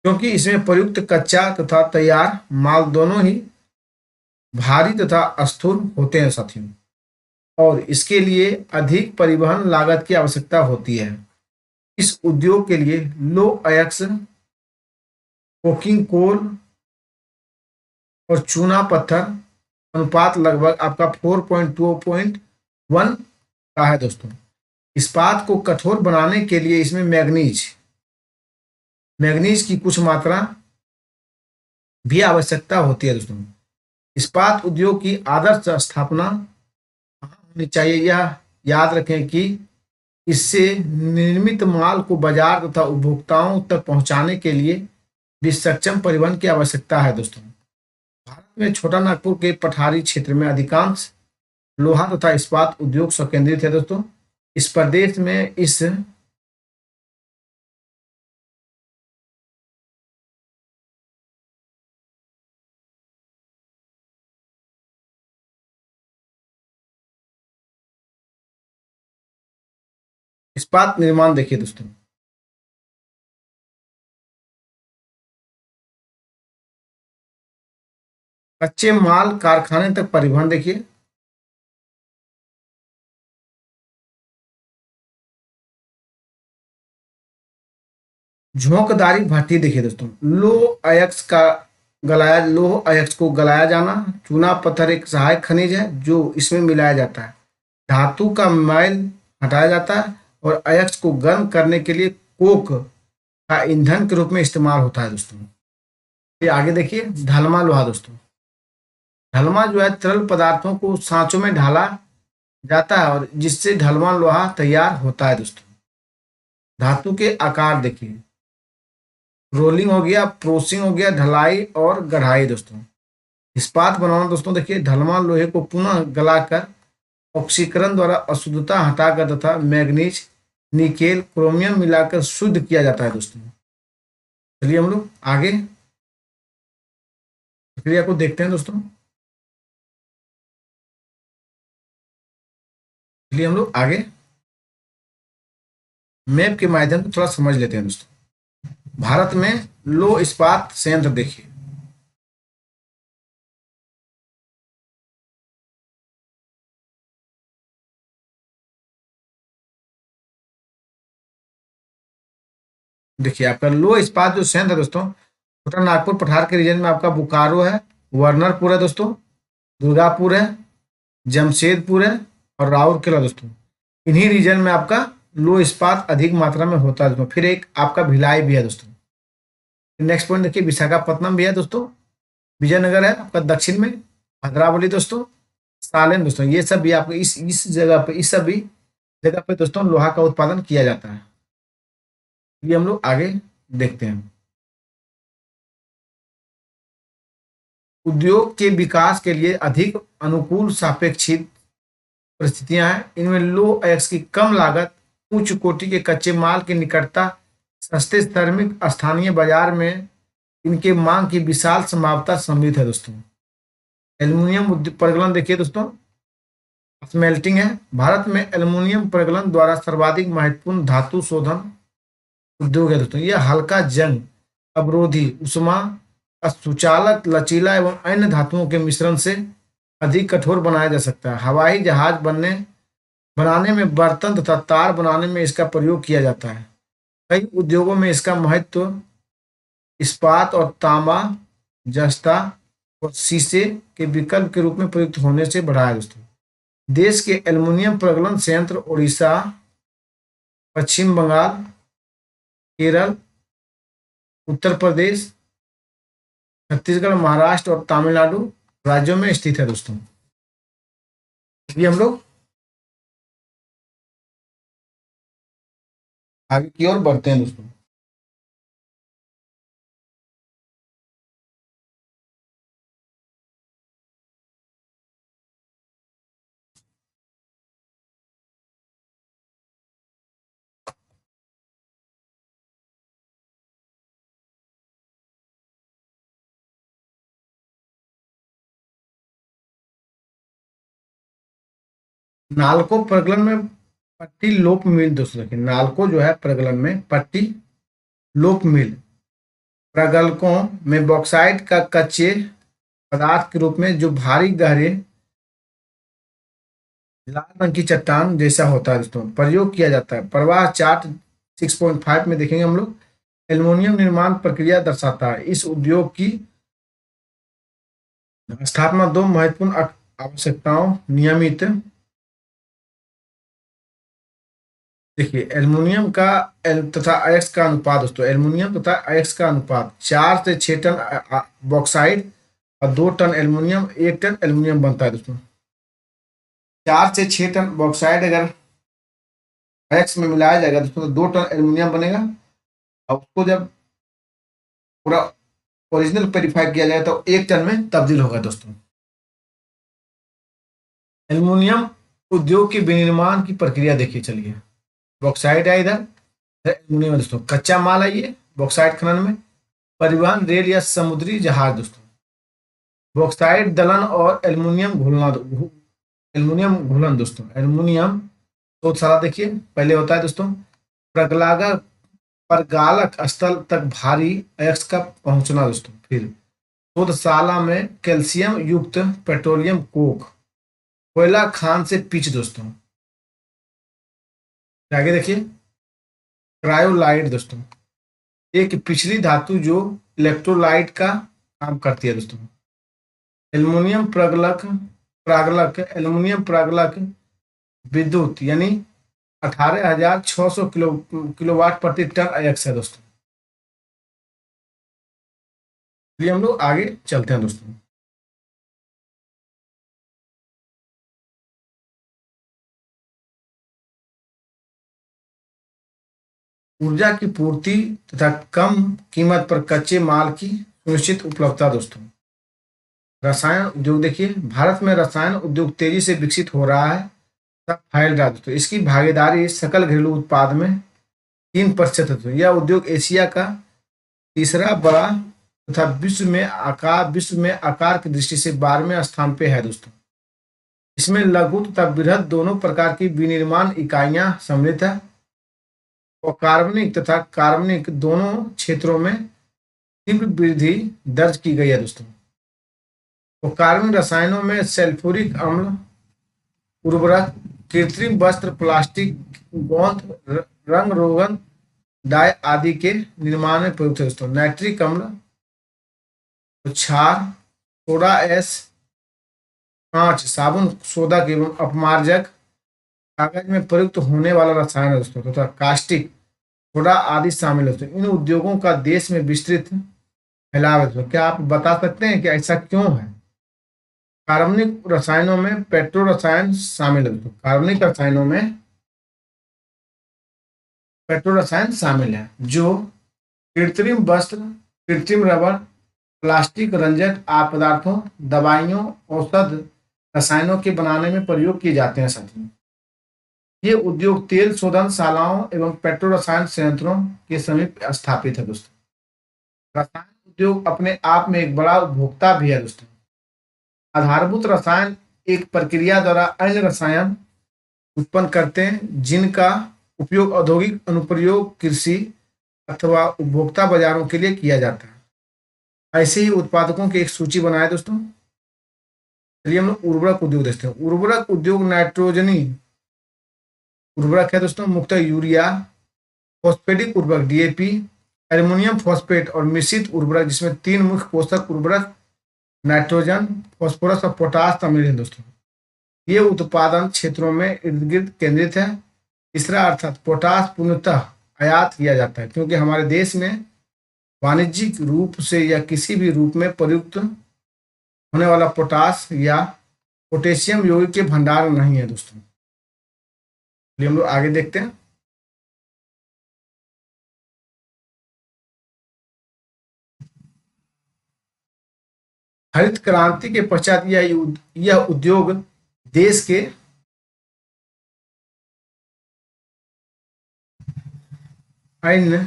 क्योंकि इसमें प्रयुक्त कच्चा तथा तैयार माल दोनों ही भारी तथा स्थूल होते हैं साथियों, और इसके लिए अधिक परिवहन लागत की आवश्यकता होती है। इस उद्योग के लिए लो अयस्क कोकिंग कोल और चूना पत्थर अनुपात लगभग आपका 4.2.1 का है दोस्तों। इस्पात को कठोर बनाने के लिए इसमें मैग्नीज मैग्नीज की कुछ मात्रा भी आवश्यकता होती है दोस्तों। इस्पात उद्योग की आदर्श स्थापना होनी चाहिए। यह याद रखें कि इससे निर्मित माल को बाजार तथा उपभोक्ताओं तक पहुंचाने के लिए भी सक्षम परिवहन की आवश्यकता है दोस्तों। भारत में छोटा नागपुर के पठारी क्षेत्र में अधिकांश लोहा तथा इस्पात उद्योग संकेंद्रित है दोस्तों। इस प्रदेश में इस इस्पात निर्माण देखिए दोस्तों, कच्चे माल कारखाने तक परिवहन देखिए, झोंकदारी भट्ठी देखिए दोस्तों, लोह अयस्क को गलाया जाना। चूना पत्थर एक सहायक खनिज है जो इसमें मिलाया जाता है। धातु का मैल हटाया जाता है और अयस्क को गर्म करने के लिए कोक का ईंधन के रूप में इस्तेमाल होता है दोस्तों। ये आगे देखिए, ढलमा लोहा दोस्तों। ढलमा जो है तरल पदार्थों को सांचों में ढाला जाता है और जिससे ढलमा लोहा तैयार होता है दोस्तों। धातु के आकार देखिए, रोलिंग हो गया, प्रोसिंग हो गया, ढलाई और गढ़ाई दोस्तों। इस्पात बनाना दोस्तों देखिए, ढलमा लोहे को पुनः गलाकर ऑक्सीकरण द्वारा अशुद्धता हटाकर तथा मैग्नीज, निकेल, क्रोमियम मिलाकर शुद्ध किया जाता है दोस्तों। चलिए हम लोग आगे प्रक्रिया को देखते हैं दोस्तों। चलिए हम लोग आगे मैप के माध्यम से थोड़ा समझ लेते हैं दोस्तों। भारत में लो इस्पात संयंत्र देखिए, देखिए आपका लो इस्पात जो संयंत्र है दोस्तों, छोटा नागपुर पठार के रीजन में आपका बोकारो है, वर्नरपुर है दोस्तों, दुर्गापुर है, जमशेदपुर है और राउरकेला दोस्तों। इन्हीं रीजन में आपका लो इस्पात अधिक मात्रा में होता है दोस्तों। फिर एक आपका भिलाई भी है दोस्तों। नेक्स्ट पॉइंट देखिए, विशाखापट्टनम भी है दोस्तों, विजयनगर है आपका दक्षिण में, भद्रावली दोस्तों, सालेम दोस्तों। ये सब भी आपको इस जगह पे, इस सभी जगह पे दोस्तों लोहा का उत्पादन किया जाता है। ये हम लोग आगे देखते हैं। उद्योग के विकास के लिए अधिक अनुकूल सापेक्षिक परिस्थितियां हैं। इनमें लो एक्स की कम लागत, उच्च कोटि के कच्चे माल की निकटता, सस्ते श्रमिक, स्थानीय बाजार में इनके मांग की विशाल संभावना सम्मिलित है दोस्तों। एल्युमिनियम प्रगलन देखिए दोस्तों, स्मेल्टिंग है। भारत में एल्युमिनियम प्रगलन द्वारा सर्वाधिक महत्वपूर्ण धातु शोधन उद्योग है दोस्तों। यह हल्का जंग अवरोधी, उष्मा सुचालक, लचीला एवं अन्य धातुओं के मिश्रण से अधिक कठोर बनाया जा सकता है। हवाई जहाज बनाने में, बर्तन तथा तार बनाने में इसका प्रयोग किया जाता है। कई उद्योगों में इसका महत्व इस्पात और तांबा, जस्ता और शीशे के विकल्प के रूप में प्रयुक्त होने से बढ़ा है दोस्तों। देश के एल्युमिनियम प्रगलन संयंत्र उड़ीसा, पश्चिम बंगाल, केरल, उत्तर प्रदेश, छत्तीसगढ़, महाराष्ट्र और तमिलनाडु राज्यों में स्थित है दोस्तों। ये हम लोग आगे की ओर बढ़ते हैं दोस्तों। नालको प्रगलन में पट्टी लोप मिल, दोस्तों देखिए नालको जो है प्रगलन में पट्टी लोप मिल प्रगलकों में बॉक्साइट का कच्चे पदार्थ के रूप में जो भारी गहरे लाल रंग की चट्टान जैसा होता है दोस्तों प्रयोग किया जाता है। प्रवाह चार्ट 6.5 में देखेंगे हम लोग। एल्युमिनियम निर्माण प्रक्रिया दर्शाता है। इस उद्योग की स्थापना दो महत्वपूर्ण आवश्यकताओं नियमित, देखिए एल्युमिनियम का तथा अयस्क का अनुपात दोस्तों, एल्युमिनियम तथा अयस्क का अनुपात 4 से 6 टन बॉक्साइड और 2 टन एल्युमिनियम, 1 टन एल्युमिनियम बनता है दोस्तों। 4 से 6 टन बॉक्साइड अगर अयस्क में मिलाया जाएगा दोस्तों तो 2 टन एल्युमिनियम बनेगा। और उसको जब पूरा ओरिजिनल वेरीफाई किया जाए तो 1 टन में तब्दील होगा दोस्तों। एल्युमिनियम उद्योग के विनिर्माण की प्रक्रिया देखिए, चलिए बॉक्साइट है इधर, एल्युमिनियम दोस्तों कच्चा माल है ये बॉक्साइट खनन में। परिवहन रेल या समुद्री जहाज दोस्तों। बॉक्साइट दलन और एल्युमिनियम घुलना, एल्युमिनियम घुलन दोस्तों, एल्युमिनियम तो सारा देखिए पहले होता है दोस्तों प्रगलागर प्रगालक स्थल तक भारी अयस्क का पहुंचना दोस्तों। फिर शोधशाला में कैल्शियम युक्त पेट्रोलियम कोक कोयला खान से पिच दोस्तों। आगे देखिए क्रायोलाइट दोस्तों, एक पिछली धातु जो इलेक्ट्रोलाइट का काम करती है दोस्तों। एल्युमिनियम प्रगलक प्रागलक एल्युमिनियम प्रागलक विद्युत यानी 18,600 किलोवाट प्रति टन अयस्क है दोस्तों। चलिए हम लोग आगे चलते हैं दोस्तों। ऊर्जा की पूर्ति तथा कम कीमत पर कच्चे माल की सुनिश्चित उपलब्धता दोस्तों। रसायन उद्योग देखिए, भारत में रसायन उद्योग तेजी से विकसित हो रहा है तथा फैल रहा है दोस्तों। इसकी भागीदारी सकल घरेलू उत्पाद में 3% है दोस्तों। यह उद्योग एशिया का तीसरा बड़ा तथा विश्व में आकार की दृष्टि से 12वें स्थान पे है दोस्तों। इसमें लघु तथा बृहद दोनों प्रकार की विनिर्माण इकाइयां सम्मिलित है और कार्बनिक तथा कार्बनिक दोनों क्षेत्रों में तीव्र वृद्धि दर्ज की गई है दोस्तों। तो कार्बनिक रसायनों में सल्फ्यूरिक अम्ल, उर्वरक, कृत्रिम वस्त्र, प्लास्टिक, गोंद, रंग रोगन, डाई आदि के निर्माण में प्रयुक्त है दोस्तों। नाइट्रिक अम्ल, क्षार, सोडा एस, कांच, साबुन, शोधक एवं अपमार्जक, कागज में प्रयुक्त होने वाला रसायन है दोस्तों तथा कास्टिक सोडा आदि शामिल है दोस्तों। इन उद्योगों का देश में विस्तृत फैलाव है दोस्तों। क्या आप बता सकते हैं कि ऐसा क्यों है? कार्बनिक रसायनों में पेट्रो रसायन शामिल है दोस्तों। कार्बनिक रसायनों में पेट्रो रसायन शामिल है जो कृत्रिम वस्त्र, कृत्रिम रबर, प्लास्टिक, रंजक पदार्थों, दवाइयों, औषध रसायनों के बनाने में प्रयोग किए जाते हैं साथियों। ये उद्योग तेल शोधनशालाओं एवं पेट्रो रसायन संयंत्रों के समीप स्थापित है दोस्तों। रसायन उद्योग अपने आप में एक बड़ा उपभोक्ता भी है दोस्तों। आधारभूत रसायन एक प्रक्रिया द्वारा अन्य रसायन उत्पन्न करते हैं जिनका उपयोग औद्योगिक अनुप्रयोग, कृषि अथवा उपभोक्ता बाजारों के लिए किया जाता है। ऐसे ही उत्पादकों की एक सूची बनाए दोस्तों। चलिए हम लोग उर्वरक उद्योग देखते हैं। उर्वरक उद्योग नाइट्रोजनी उर्वरक है दोस्तों, मुख्यतः यूरिया, फॉस्फेटिक उर्वरक डीएपी, एल्युमिनियम फॉस्फेट और मिश्रित उर्वरक जिसमें 3 मुख्य पोषक उर्वरक नाइट्रोजन, फास्फोरस और पोटास शामिल हैं दोस्तों। ये उत्पादन क्षेत्रों में इर्द गिर्द केंद्रित है। तीसरा अर्थात पोटास पूर्णतः आयात किया जाता है क्योंकि हमारे देश में वाणिज्यिक रूप से या किसी भी रूप में प्रयुक्त होने वाला पोटास या पोटेशियम यौगिक के भंडार नहीं है दोस्तों। चलिए हम लोग आगे देखते हैं। हरित क्रांति के पश्चात यह उद्योग देश के अन्य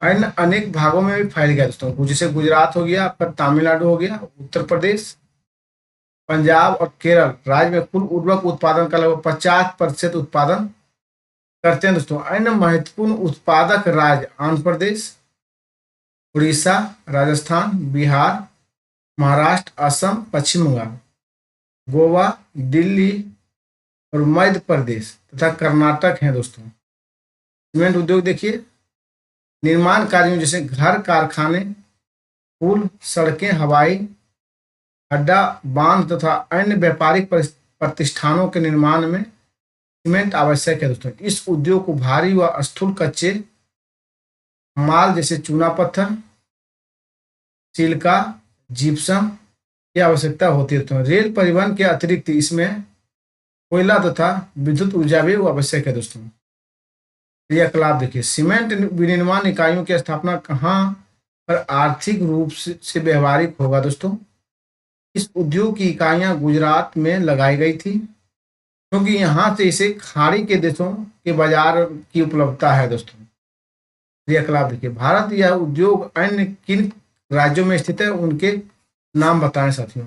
अन्य अनेक भागों में भी फैल गया दोस्तों। जैसे गुजरात हो गया, आपका तमिलनाडु हो गया, उत्तर प्रदेश, पंजाब और केरल राज्य में कुल उर्वरक उत्पादन का लगभग 50% उत्पादन करते हैं दोस्तों। अन्य महत्वपूर्ण उत्पादक राज्य आंध्र प्रदेश, उड़ीसा, राजस्थान, बिहार, महाराष्ट्र, असम, पश्चिम बंगाल, गोवा, दिल्ली और मध्य प्रदेश तथा कर्नाटक हैं दोस्तों। सीमेंट उद्योग देखिए, निर्माण कार्यों जैसे घर, कारखाने, पुल, सड़कें, हवाई अड्डा, बांध तथा अन्य व्यापारिक प्रतिष्ठानों के निर्माण में सीमेंट आवश्यक है दोस्तों। इस उद्योग को भारी व स्थूल कच्चे माल जैसे चूना पत्थर, सिलिका, जिप्सम की आवश्यकता होती है दोस्तों। रेल परिवहन के अतिरिक्त इसमें कोयला तथा विद्युत ऊर्जा भी आवश्यक है दोस्तों। क्रियाकलाप देखिए, सीमेंट विनिर्माण इकाइयों की स्थापना कहाँ पर आर्थिक रूप से व्यवहारिक होगा दोस्तों? इस उद्योग की इकाइयां गुजरात में लगाई गई थी, क्योंकि यहाँ से इसे खाड़ी के देशों के बाजार की उपलब्धता है दोस्तों। क्रियाकलाप देखिए, भारत यह उद्योग अन्य किन राज्यों में स्थित है, उनके नाम बताएं साथियों।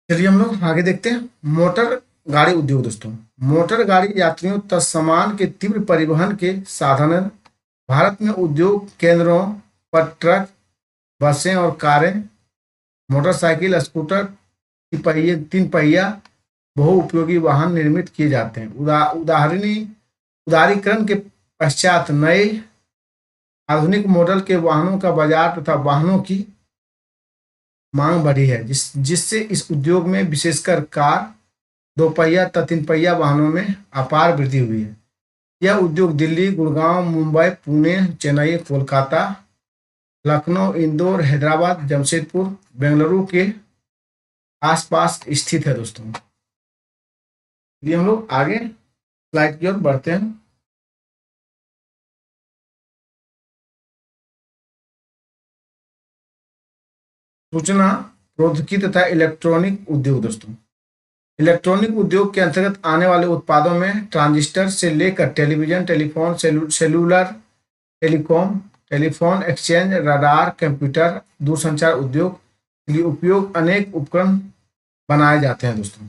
चलिए हम लोग आगे देखते हैं। मोटर गाड़ी उद्योग दोस्तों, मोटर गाड़ी यात्रियों तथा सामान के तीव्र परिवहन के साधन है। भारत में उद्योग केंद्रों पर ट्रक, बसें और कारें, मोटरसाइकिल, स्कूटर, तीन पहिया बहुउपयोगी वाहन निर्मित किए जाते हैं। उदारीकरण के पश्चात नए आधुनिक मॉडल के वाहनों का बाजार तथा वाहनों की मांग बढ़ी है, जिससे इस उद्योग में विशेषकर कार, दो पहिया तथा तीन पहिया वाहनों में अपार वृद्धि हुई है। यह उद्योग दिल्ली, गुड़गांव, मुंबई, पुणे, चेन्नई, कोलकाता, लखनऊ, इंदौर, हैदराबाद, जमशेदपुर, बेंगलुरु के आसपास स्थित है दोस्तों। ये हम लोग आगे स्लाइड की ओर बढ़ते हैं। सूचना प्रौद्योगिकी तथा इलेक्ट्रॉनिक उद्योग दोस्तों, इलेक्ट्रॉनिक उद्योग के अंतर्गत आने वाले उत्पादों में ट्रांजिस्टर से लेकर television, telephone, cellular, telecom, telephone exchange, radar, computer, दूरसंचार उद्योग के लिए उपयोग अनेक उपकरण बनाए जाते हैं दोस्तों।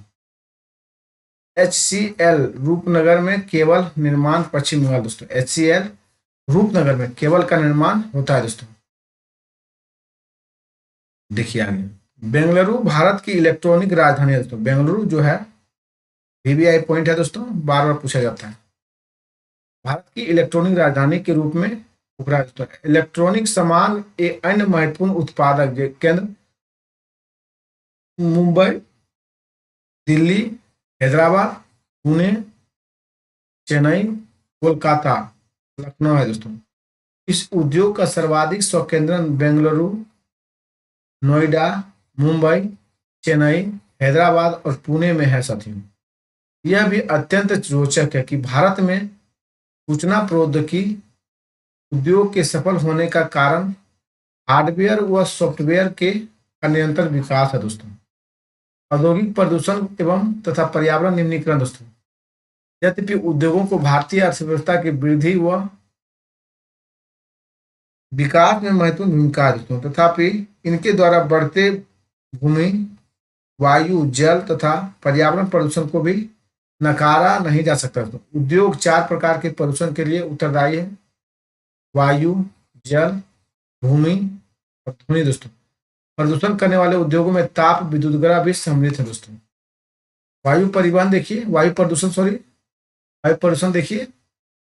HCL रूपनगर में केबल निर्माण, पश्चिम बंगाल दोस्तों। HCL रूपनगर में केबल का निर्माण होता है दोस्तों। देखिए आगे, बेंगलुरु भारत की इलेक्ट्रॉनिक राजधानी है दोस्तों। बेंगलुरु जो है VVI पॉइंट है दोस्तों, बार बार पूछा जाता है। भारत की इलेक्ट्रॉनिक राजधानी के रूप में उभरा दोस्तों। इलेक्ट्रॉनिक सामान एक अन्य महत्वपूर्ण उत्पादक केंद्र मुंबई, दिल्ली, हैदराबाद, पुणे, चेन्नई, कोलकाता, लखनऊ है दोस्तों। इस उद्योग का सर्वाधिक स्वकेंद्रन बेंगलुरु, नोएडा, मुंबई, चेन्नई, हैदराबाद और पुणे में है साथियों। यह भी अत्यंत रोचक है कि भारत में सूचना प्रौद्योगिकी उद्योग के सफल होने का कारण हार्डवेयर व सॉफ्टवेयर के का निरंतर विकास है दोस्तों। औद्योगिक प्रदूषण एवं तथा पर्यावरण निम्नीकरण दोस्तों, यद्यपि उद्योगों को भारतीय अर्थव्यवस्था की वृद्धि व विकास में महत्वपूर्ण भूमिका है दोस्तों, तथापि इनके द्वारा बढ़ते भूमि, वायु, जल तथा पर्यावरण प्रदूषण को भी नकारा नहीं जा सकता दोस्तों। उद्योग 4 प्रकार के प्रदूषण के लिए उत्तरदायी है: वायु, जल, भूमि और ध्वनि दोस्तों। प्रदूषण करने वाले उद्योगों में ताप विद्युतग्रह भी सम्मिलित है दोस्तों। वायु परिवहन देखिए, वायु प्रदूषण देखिए,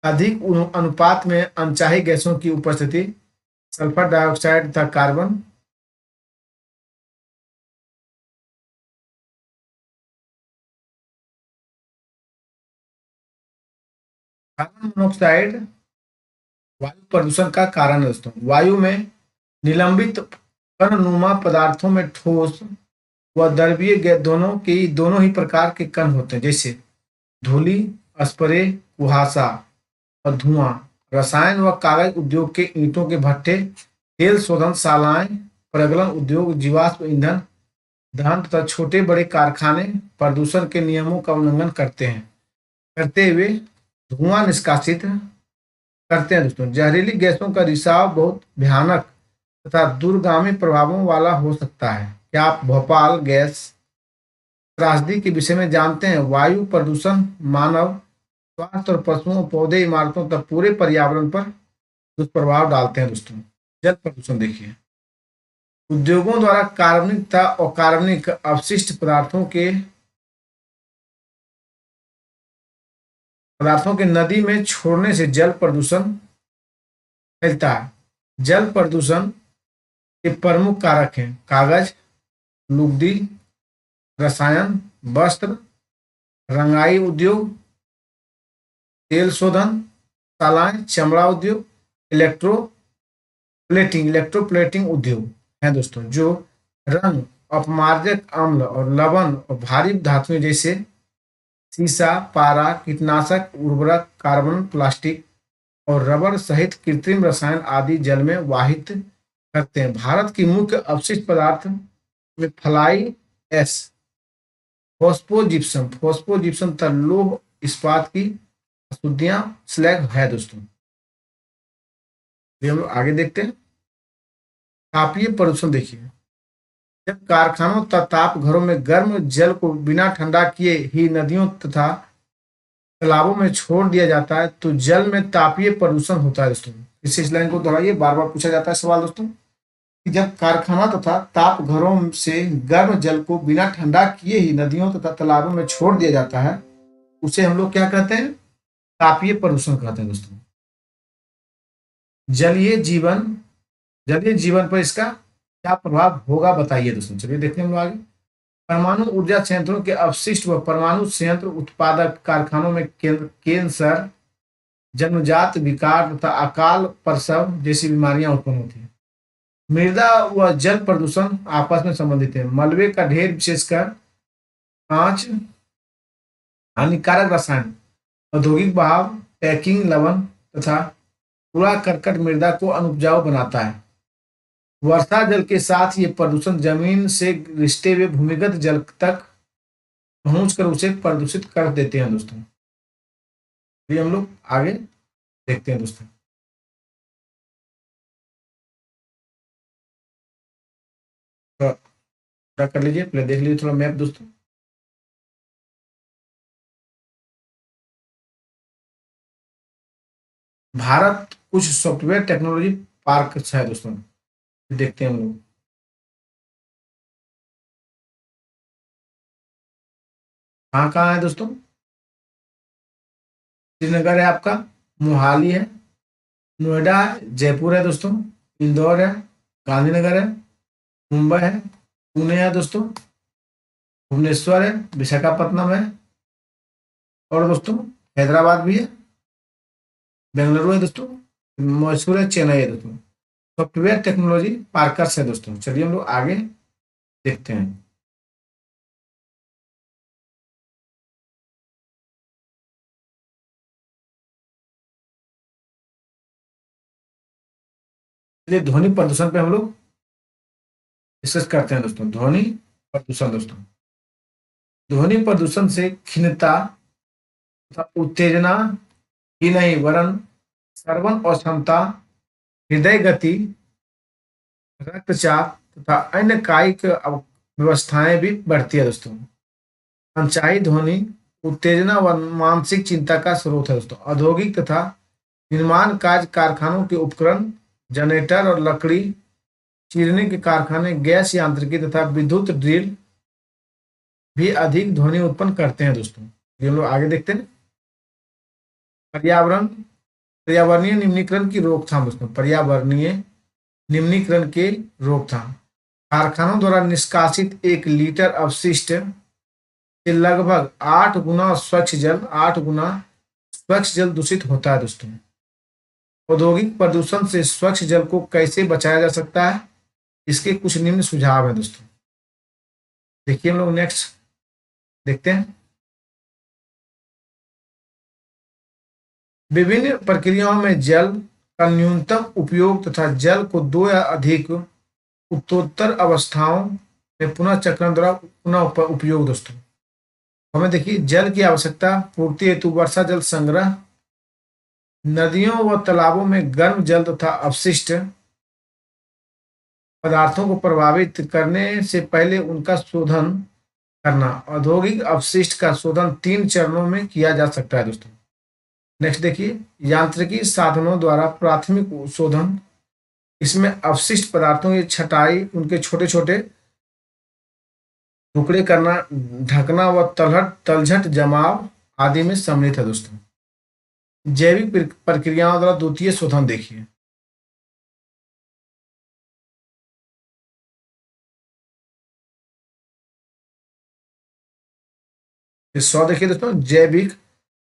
अधिक अनुपात में अनचाही गैसों की उपस्थिति, सल्फर डाइऑक्साइड तथा कार्बन मोनोऑक्साइड वायु प्रदूषण का कारण है दोस्तों। वायु में निलंबित कणनुमा पदार्थों में ठोस व द्रवीय गैस दोनों ही प्रकार के कण होते हैं, जैसे धूलि, स्प्रे, कुहासा और धुआं। रसायन व कागज उद्योग के ईंटों के भट्ठे, तेल शोधनशालाएं, प्रगलन उद्योग, जीवाश्म ईंधन दहन तथा छोटे बड़े कारखाने प्रदूषण के नियमों का उल्लंघन करते हुए धुआं निष्कासित करते हैं दोस्तों। जहरीली गैसों का रिसाव बहुत भयानक तथा दूरगामी प्रभावों वाला हो सकता है। क्या आप भोपाल गैस त्रासदी के विषय में जानते हैं? वायु प्रदूषण मानव स्वास्थ्य और पशुओं, पौधे, इमारतों तक पूरे पर्यावरण पर दुष्प्रभाव डालते हैं दोस्तों। जल प्रदूषण देखिए, उद्योगों द्वारा कार्बनिक तथा अकार्बनिक अपशिष्ट पदार्थों के नदी में छोड़ने से जल प्रदूषण फैलता है। जल प्रदूषण के प्रमुख कारक हैं कागज, लुगदी, रसायन, वस्त्र, रंगाई उद्योग, तेल शोधन शालाएं, चमड़ा उद्योग, इलेक्ट्रोप्लेटिंग उद्योग हैं दोस्तों, जो रंग, अपमार्जक अम्ल और लवण और भारी धातुएं जैसे सीसा, पारा, कीटनाशक, उर्वरक, कार्बन, प्लास्टिक और रबर सहित कृत्रिम रसायन आदि जल में वाहित करते हैं। भारत की मुख्य अपशिष्ट पदार्थ में फ्लाई एश, फोस्फोजिप्सम तथा लौह इस्पात की अशुद्धियां स्लैग है दोस्तों। हम लोग आगे देखते हैं। तापीय प्रदूषण देखिए, जब कारखानों तथा ताप घरों में गर्म जल को बिना ठंडा किए ही नदियों तथा तालाबों में छोड़ दिया जाता है तो जल में तापीय प्रदूषण होता है दोस्तों। इस लाइन को दोहराइए, बार बार पूछा जाता है सवाल दोस्तों कि जब कारखाना तथा ताप घरों से गर्म जल को बिना ठंडा किए ही नदियों तथा तालाबों में छोड़ दिया जाता है, उसे हम लोग क्या कहते हैं? तापीय प्रदूषण कहते हैं दोस्तों। जलीय जीवन पर इसका क्या प्रभाव होगा बताइए दोस्तों। चलिए देखते हैं हम लोग आगे। परमाणु ऊर्जा संयंत्रों के अपशिष्ट व परमाणु संयंत्र उत्पादक कारखानों में कैंसर, जन्मजात विकार तथा अकाल प्रसव जैसी बीमारियां उत्पन्न होती हैं। मृदा व जल प्रदूषण आपस में संबंधित है। मलबे का ढेर, विशेषकर कांच, हानिकारक रसायन, औद्योगिक बहाव, पैकिंग, लवण तथा कूड़ा करकट मृदा को अनुपजाऊ बनाता है। वर्षा जल के साथ ये प्रदूषण जमीन से रिश्ते हुए भूमिगत जल तक पहुंचकर उसे प्रदूषित कर देते हैं दोस्तों। ये हम लोग आगे देखते हैं दोस्तों। थोड़ा कर लीजिए, पहले देख लीजिए थोड़ा मैप दोस्तों। भारत कुछ सॉफ्टवेयर टेक्नोलॉजी पार्क है दोस्तों, देखते हैं हम लोग। कहाँ कहाँ है दोस्तों? श्रीनगर है आपका, मोहाली है, नोएडा है, जयपुर है दोस्तों, इंदौर है, गांधीनगर है, मुंबई है, पुणे है दोस्तों, भुवनेश्वर है, विशाखापट्टनम है और दोस्तों हैदराबाद भी है, बेंगलुरु है दोस्तों, मैसूर है, चेन्नई है दोस्तों। सॉफ्टवेयर टेक्नोलॉजी पार्कर्स है दोस्तों। चलिए हम लोग आगे देखते हैं। चलिए ध्वनि प्रदूषण पे हम लोग डिस्कस करते हैं दोस्तों। ध्वनि प्रदूषण दोस्तों, ध्वनि प्रदूषण से खिन्नता तथा उत्तेजना ही नहीं वरन श्रवण अक्षमता, हृदय गति, रक्तचाप तथा अन्य कायिक व्यवस्थाएं भी बढ़ती है दोस्तों। अनचाही ध्वनि उत्तेजना व मानसिक चिंता का स्रोत है दोस्तों। औद्योगिक तथा निर्माण कार्य कारखानों के उपकरण, जनरेटर और लकड़ी चीरने के कारखाने, गैस यांत्रिकी तथा विद्युत ड्रिल भी अधिक ध्वनि उत्पन्न करते हैं दोस्तों। ये हम लोग आगे देखते हैं। पर्यावरणीय निम्नीकरण की रोकथाम दोस्तों, पर्यावरणीय निम्नीकरण के रोकथाम। कारखानों द्वारा निष्कासित 1 लीटर अपशिष्ट से लगभग 8 गुना स्वच्छ जल दूषित होता है दोस्तों। औद्योगिक प्रदूषण से स्वच्छ जल को कैसे बचाया जा सकता है, इसके कुछ निम्न सुझाव हैं दोस्तों। देखिए हम लोग नेक्स्ट देखते हैं। विभिन्न प्रक्रियाओं में जल का न्यूनतम उपयोग तथा जल को 2 या अधिक उत्तरोत्तर अवस्थाओं में पुनः चक्रण द्वारा पुनः उपयोग दोस्तों। हमें देखिए जल की आवश्यकता पूर्ति हेतु वर्षा जल संग्रह, नदियों व तालाबों में गर्म जल तथा अपशिष्ट पदार्थों को प्रभावित करने से पहले उनका शोधन करना। औद्योगिक अपशिष्ट का शोधन 3 चरणों में किया जा सकता है दोस्तों। नेक्स्ट देखिए, यांत्रिकी साधनों द्वारा प्राथमिक शोधन। इसमें अपशिष्ट पदार्थों की छटाई, उनके छोटे छोटे टुकड़े करना, ढकना व तलछट जमाव आदि में सम्मिलित है दोस्तों। जैविक प्रक्रियाओं द्वारा द्वितीय शोधन देखिए। 100 देखिए दोस्तों, जैविक,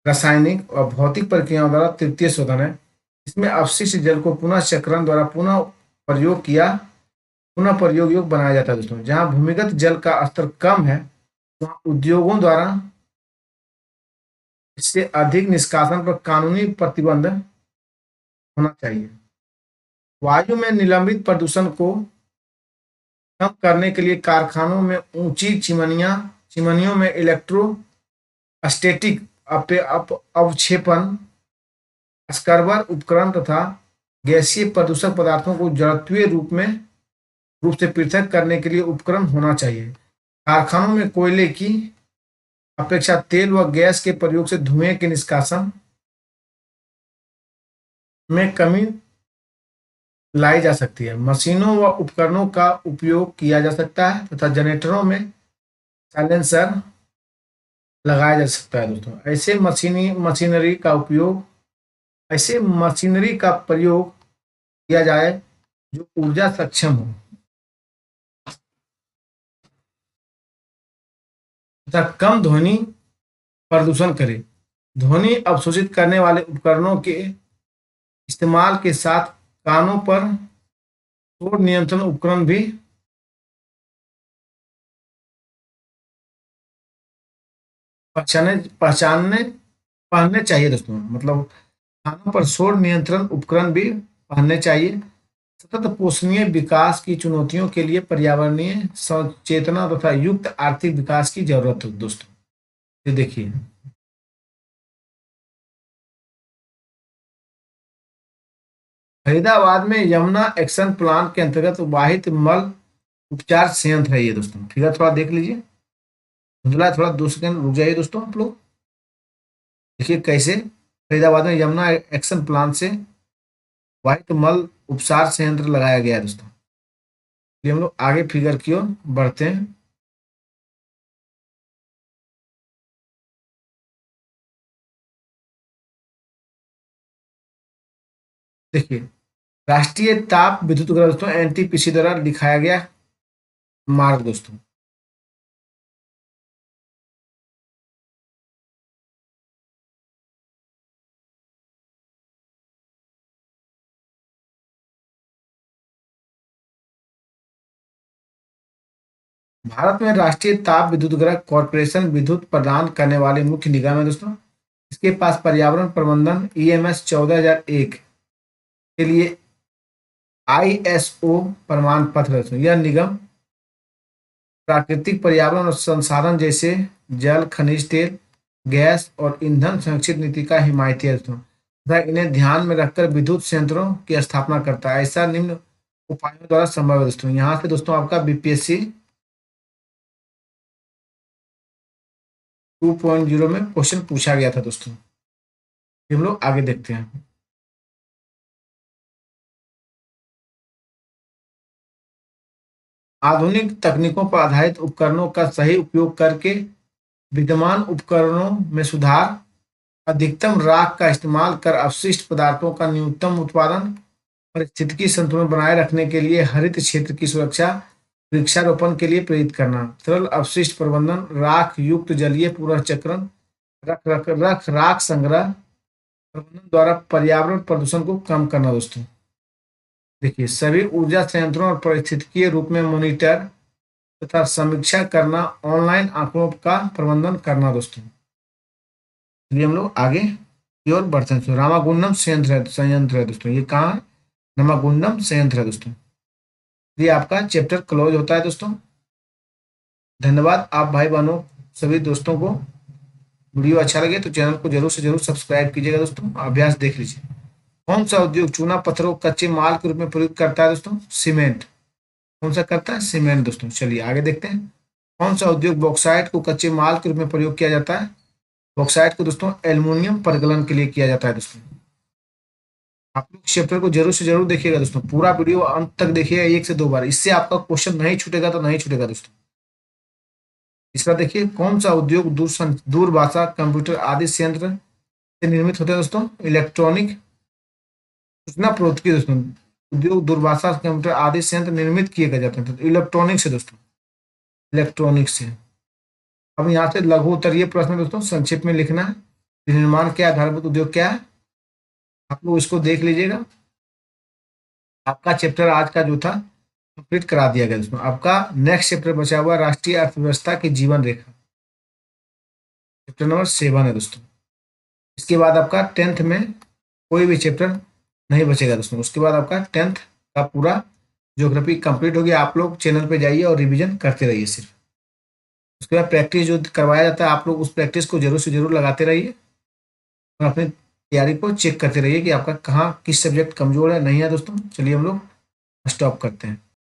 रासायनिक और भौतिक प्रक्रियाओं द्वारा तृतीय शोधन है। इसमें अपशिष्ट जल को पुनः चक्रण द्वारा पुनः प्रयोग योग्य बनाया जाता है दोस्तों। जहां भूमिगत जल का स्तर कम है, वहां उद्योगों द्वारा इससे अधिक निष्कासन पर कानूनी प्रतिबंध होना चाहिए। वायु में निलंबित प्रदूषण को कम करने के लिए कारखानों में ऊंची चिमनियों में इलेक्ट्रोस्टैटिक अवक्षेपन स्क्रबर उपकरण तथा गैसीय प्रदूषक पदार्थों को जड़त्वीय रूप से पृथक करने के लिए उपकरण होना चाहिए। कारखानों में कोयले की अपेक्षा तेल व गैस के प्रयोग से धुएं के निष्कासन में कमी लाई जा सकती है। मशीनों व उपकरणों का उपयोग किया जा सकता है तथा जनरेटरों में साइलेंसर लगाया जा सकता है दोस्तों। ऐसे मशीनरी का प्रयोग किया जाए जो ऊर्जा सक्षम हो तथा कम ध्वनि प्रदूषण करे। ध्वनि अवशोषित करने वाले उपकरणों के इस्तेमाल के साथ कानों पर शोर नियंत्रण उपकरण भी पहनने चाहिए दोस्तों। मतलब कानों पर शोर नियंत्रण उपकरण भी पहनने चाहिए। सतत पोषणीय विकास की चुनौतियों के लिए पर्यावरणीय सचेतना तथा युक्त आर्थिक विकास की जरूरत है दोस्तों। ये देखिए, फरीदाबाद में यमुना एक्शन प्लान के अंतर्गत वाहित मल उपचार संयंत्र है ये दोस्तों। ठीक है, थोड़ा देख लीजिए, धुंधला थोड़ा 2 सेकंड रुक जाइए दोस्तों। आप लोग देखिए कैसे फरीदाबाद में यमुना एक्शन प्लान से वाहित मल उपचार संयंत्र लगाया गया है दोस्तों। हम लोग आगे फिगर की ओर बढ़ते हैं। देखिए, राष्ट्रीय ताप विद्युत ग्रह दोस्तों एनटीपीसी द्वारा दिखाया गया मार्ग दोस्तों। भारत में राष्ट्रीय ताप विद्युत ग्रह कॉरपोरेशन विद्युत प्रदान करने वाले मुख्य निगम है दोस्तों। इसके पास पर्यावरण प्रबंधन ईएमएस 14001 के लिए आईएसओ प्रमाण पत्र है दोस्तों। यह निगम प्राकृतिक पर्यावरण और संसाधन जैसे जल, खनिज तेल, गैस और ईंधन संरक्षित नीति का हिमायती है दोस्तों तथा इन्हें ध्यान में रखकर विद्युत संयंत्रों की स्थापना करता है। ऐसा निम्न उपायों द्वारा संभव है दोस्तों। यहाँ से दोस्तों आपका बीपीएससी 2.0 में क्वेश्चन पूछा गया था दोस्तों। हम लोग आगे देखते हैं। आधुनिक तकनीकों पर आधारित उपकरणों का सही उपयोग करके विद्यमान उपकरणों में सुधार, अधिकतम राख का इस्तेमाल कर अपशिष्ट पदार्थों का न्यूनतम उत्पादन, पारिस्थितिकी संतुलन बनाए रखने के लिए हरित क्षेत्र की सुरक्षा, वृक्षारोपण के लिए प्रेरित करना, तरल अपशिष्ट प्रबंधन, राख युक्त जलीय पुनर्चक्रण, राख संग्रह प्रबंधन द्वारा पर्यावरण प्रदूषण को कम करना दोस्तों। देखिए, सभी ऊर्जा संयंत्रों और पारिस्थितिकीय रूप में मॉनिटर तथा समीक्षा करना, ऑनलाइन आंकड़ों का प्रबंधन करना दोस्तों। चलिए हम लोग आगे की ओर बढ़ते हैं। रामागुंडम संयंत्र है दोस्तों। ये कहाँ है? रामागुंडम संयंत्र है दोस्तों। ये आपका चैप्टर क्लोज होता है दोस्तों। धन्यवाद आप भाई बहनों सभी दोस्तों को। वीडियो अच्छा लगे तो चैनल को जरूर से जरूर सब्सक्राइब कीजिएगा दोस्तों। अभ्यास देख लीजिए। कौन सा उद्योग चूना पत्थरों कच्चे माल के रूप में प्रयोग करता है दोस्तों? सीमेंट। कौन सा करता है? सीमेंट दोस्तों। चलिए आगे देखते हैं। कौन सा उद्योग बॉक्साइट को कच्चे माल के रूप में प्रयोग किया जाता है? बॉक्साइट को दोस्तों एल्युमिनियम परगलन के लिए किया जाता है दोस्तों। आप लोग चैप्टर को जरूर से जरूर देखिएगा दोस्तों, पूरा वीडियो अंत तक देखिएगा 1 से 2 बार, इससे आपका क्वेश्चन नहीं छूटेगा तो नहीं छूटेगा दोस्तों। इसका देखिए, कौन सा उद्योग दूरभाषा कंप्यूटर आदि संयंत्र से निर्मित होते हैं दोस्तों? इलेक्ट्रॉनिक सूचना प्रौद्योगिकी दोस्तों। उद्योग दूरभाषा कंप्यूटर आदि संयंत्र निर्मित किए गए जाते हैं तो इलेक्ट्रॉनिक से दोस्तों, इलेक्ट्रॉनिक से। अब यहाँ से लघु उत्तरीय प्रश्न दोस्तों संक्षिप्त में लिखना है। निर्माण क्या, आधारभूत उद्योग क्या है, आप लोग इसको देख लीजिएगा। आपका चैप्टर आज का जो था कंप्लीट करा दिया गया दोस्तों। आपका नेक्स्ट चैप्टर बचा हुआ राष्ट्रीय अर्थव्यवस्था की जीवन रेखा, चैप्टर नंबर 7 है दोस्तों। इसके बाद आपका 10th में कोई भी चैप्टर नहीं बचेगा दोस्तों। उसके बाद आपका 10th का पूरा ज्योग्राफी कंप्लीट हो गया। आप लोग चैनल पे जाइए और रिवीजन करते रहिए सिर्फ। उसके बाद प्रैक्टिस जो करवाया जाता है, आप लोग उस प्रैक्टिस को जरूर से जरूर लगाते रहिए और अपनी तैयारी को चेक करते रहिए कि आपका कहाँ किस सब्जेक्ट कमजोर है नहीं है दोस्तों। चलिए हम लोग स्टॉप करते हैं।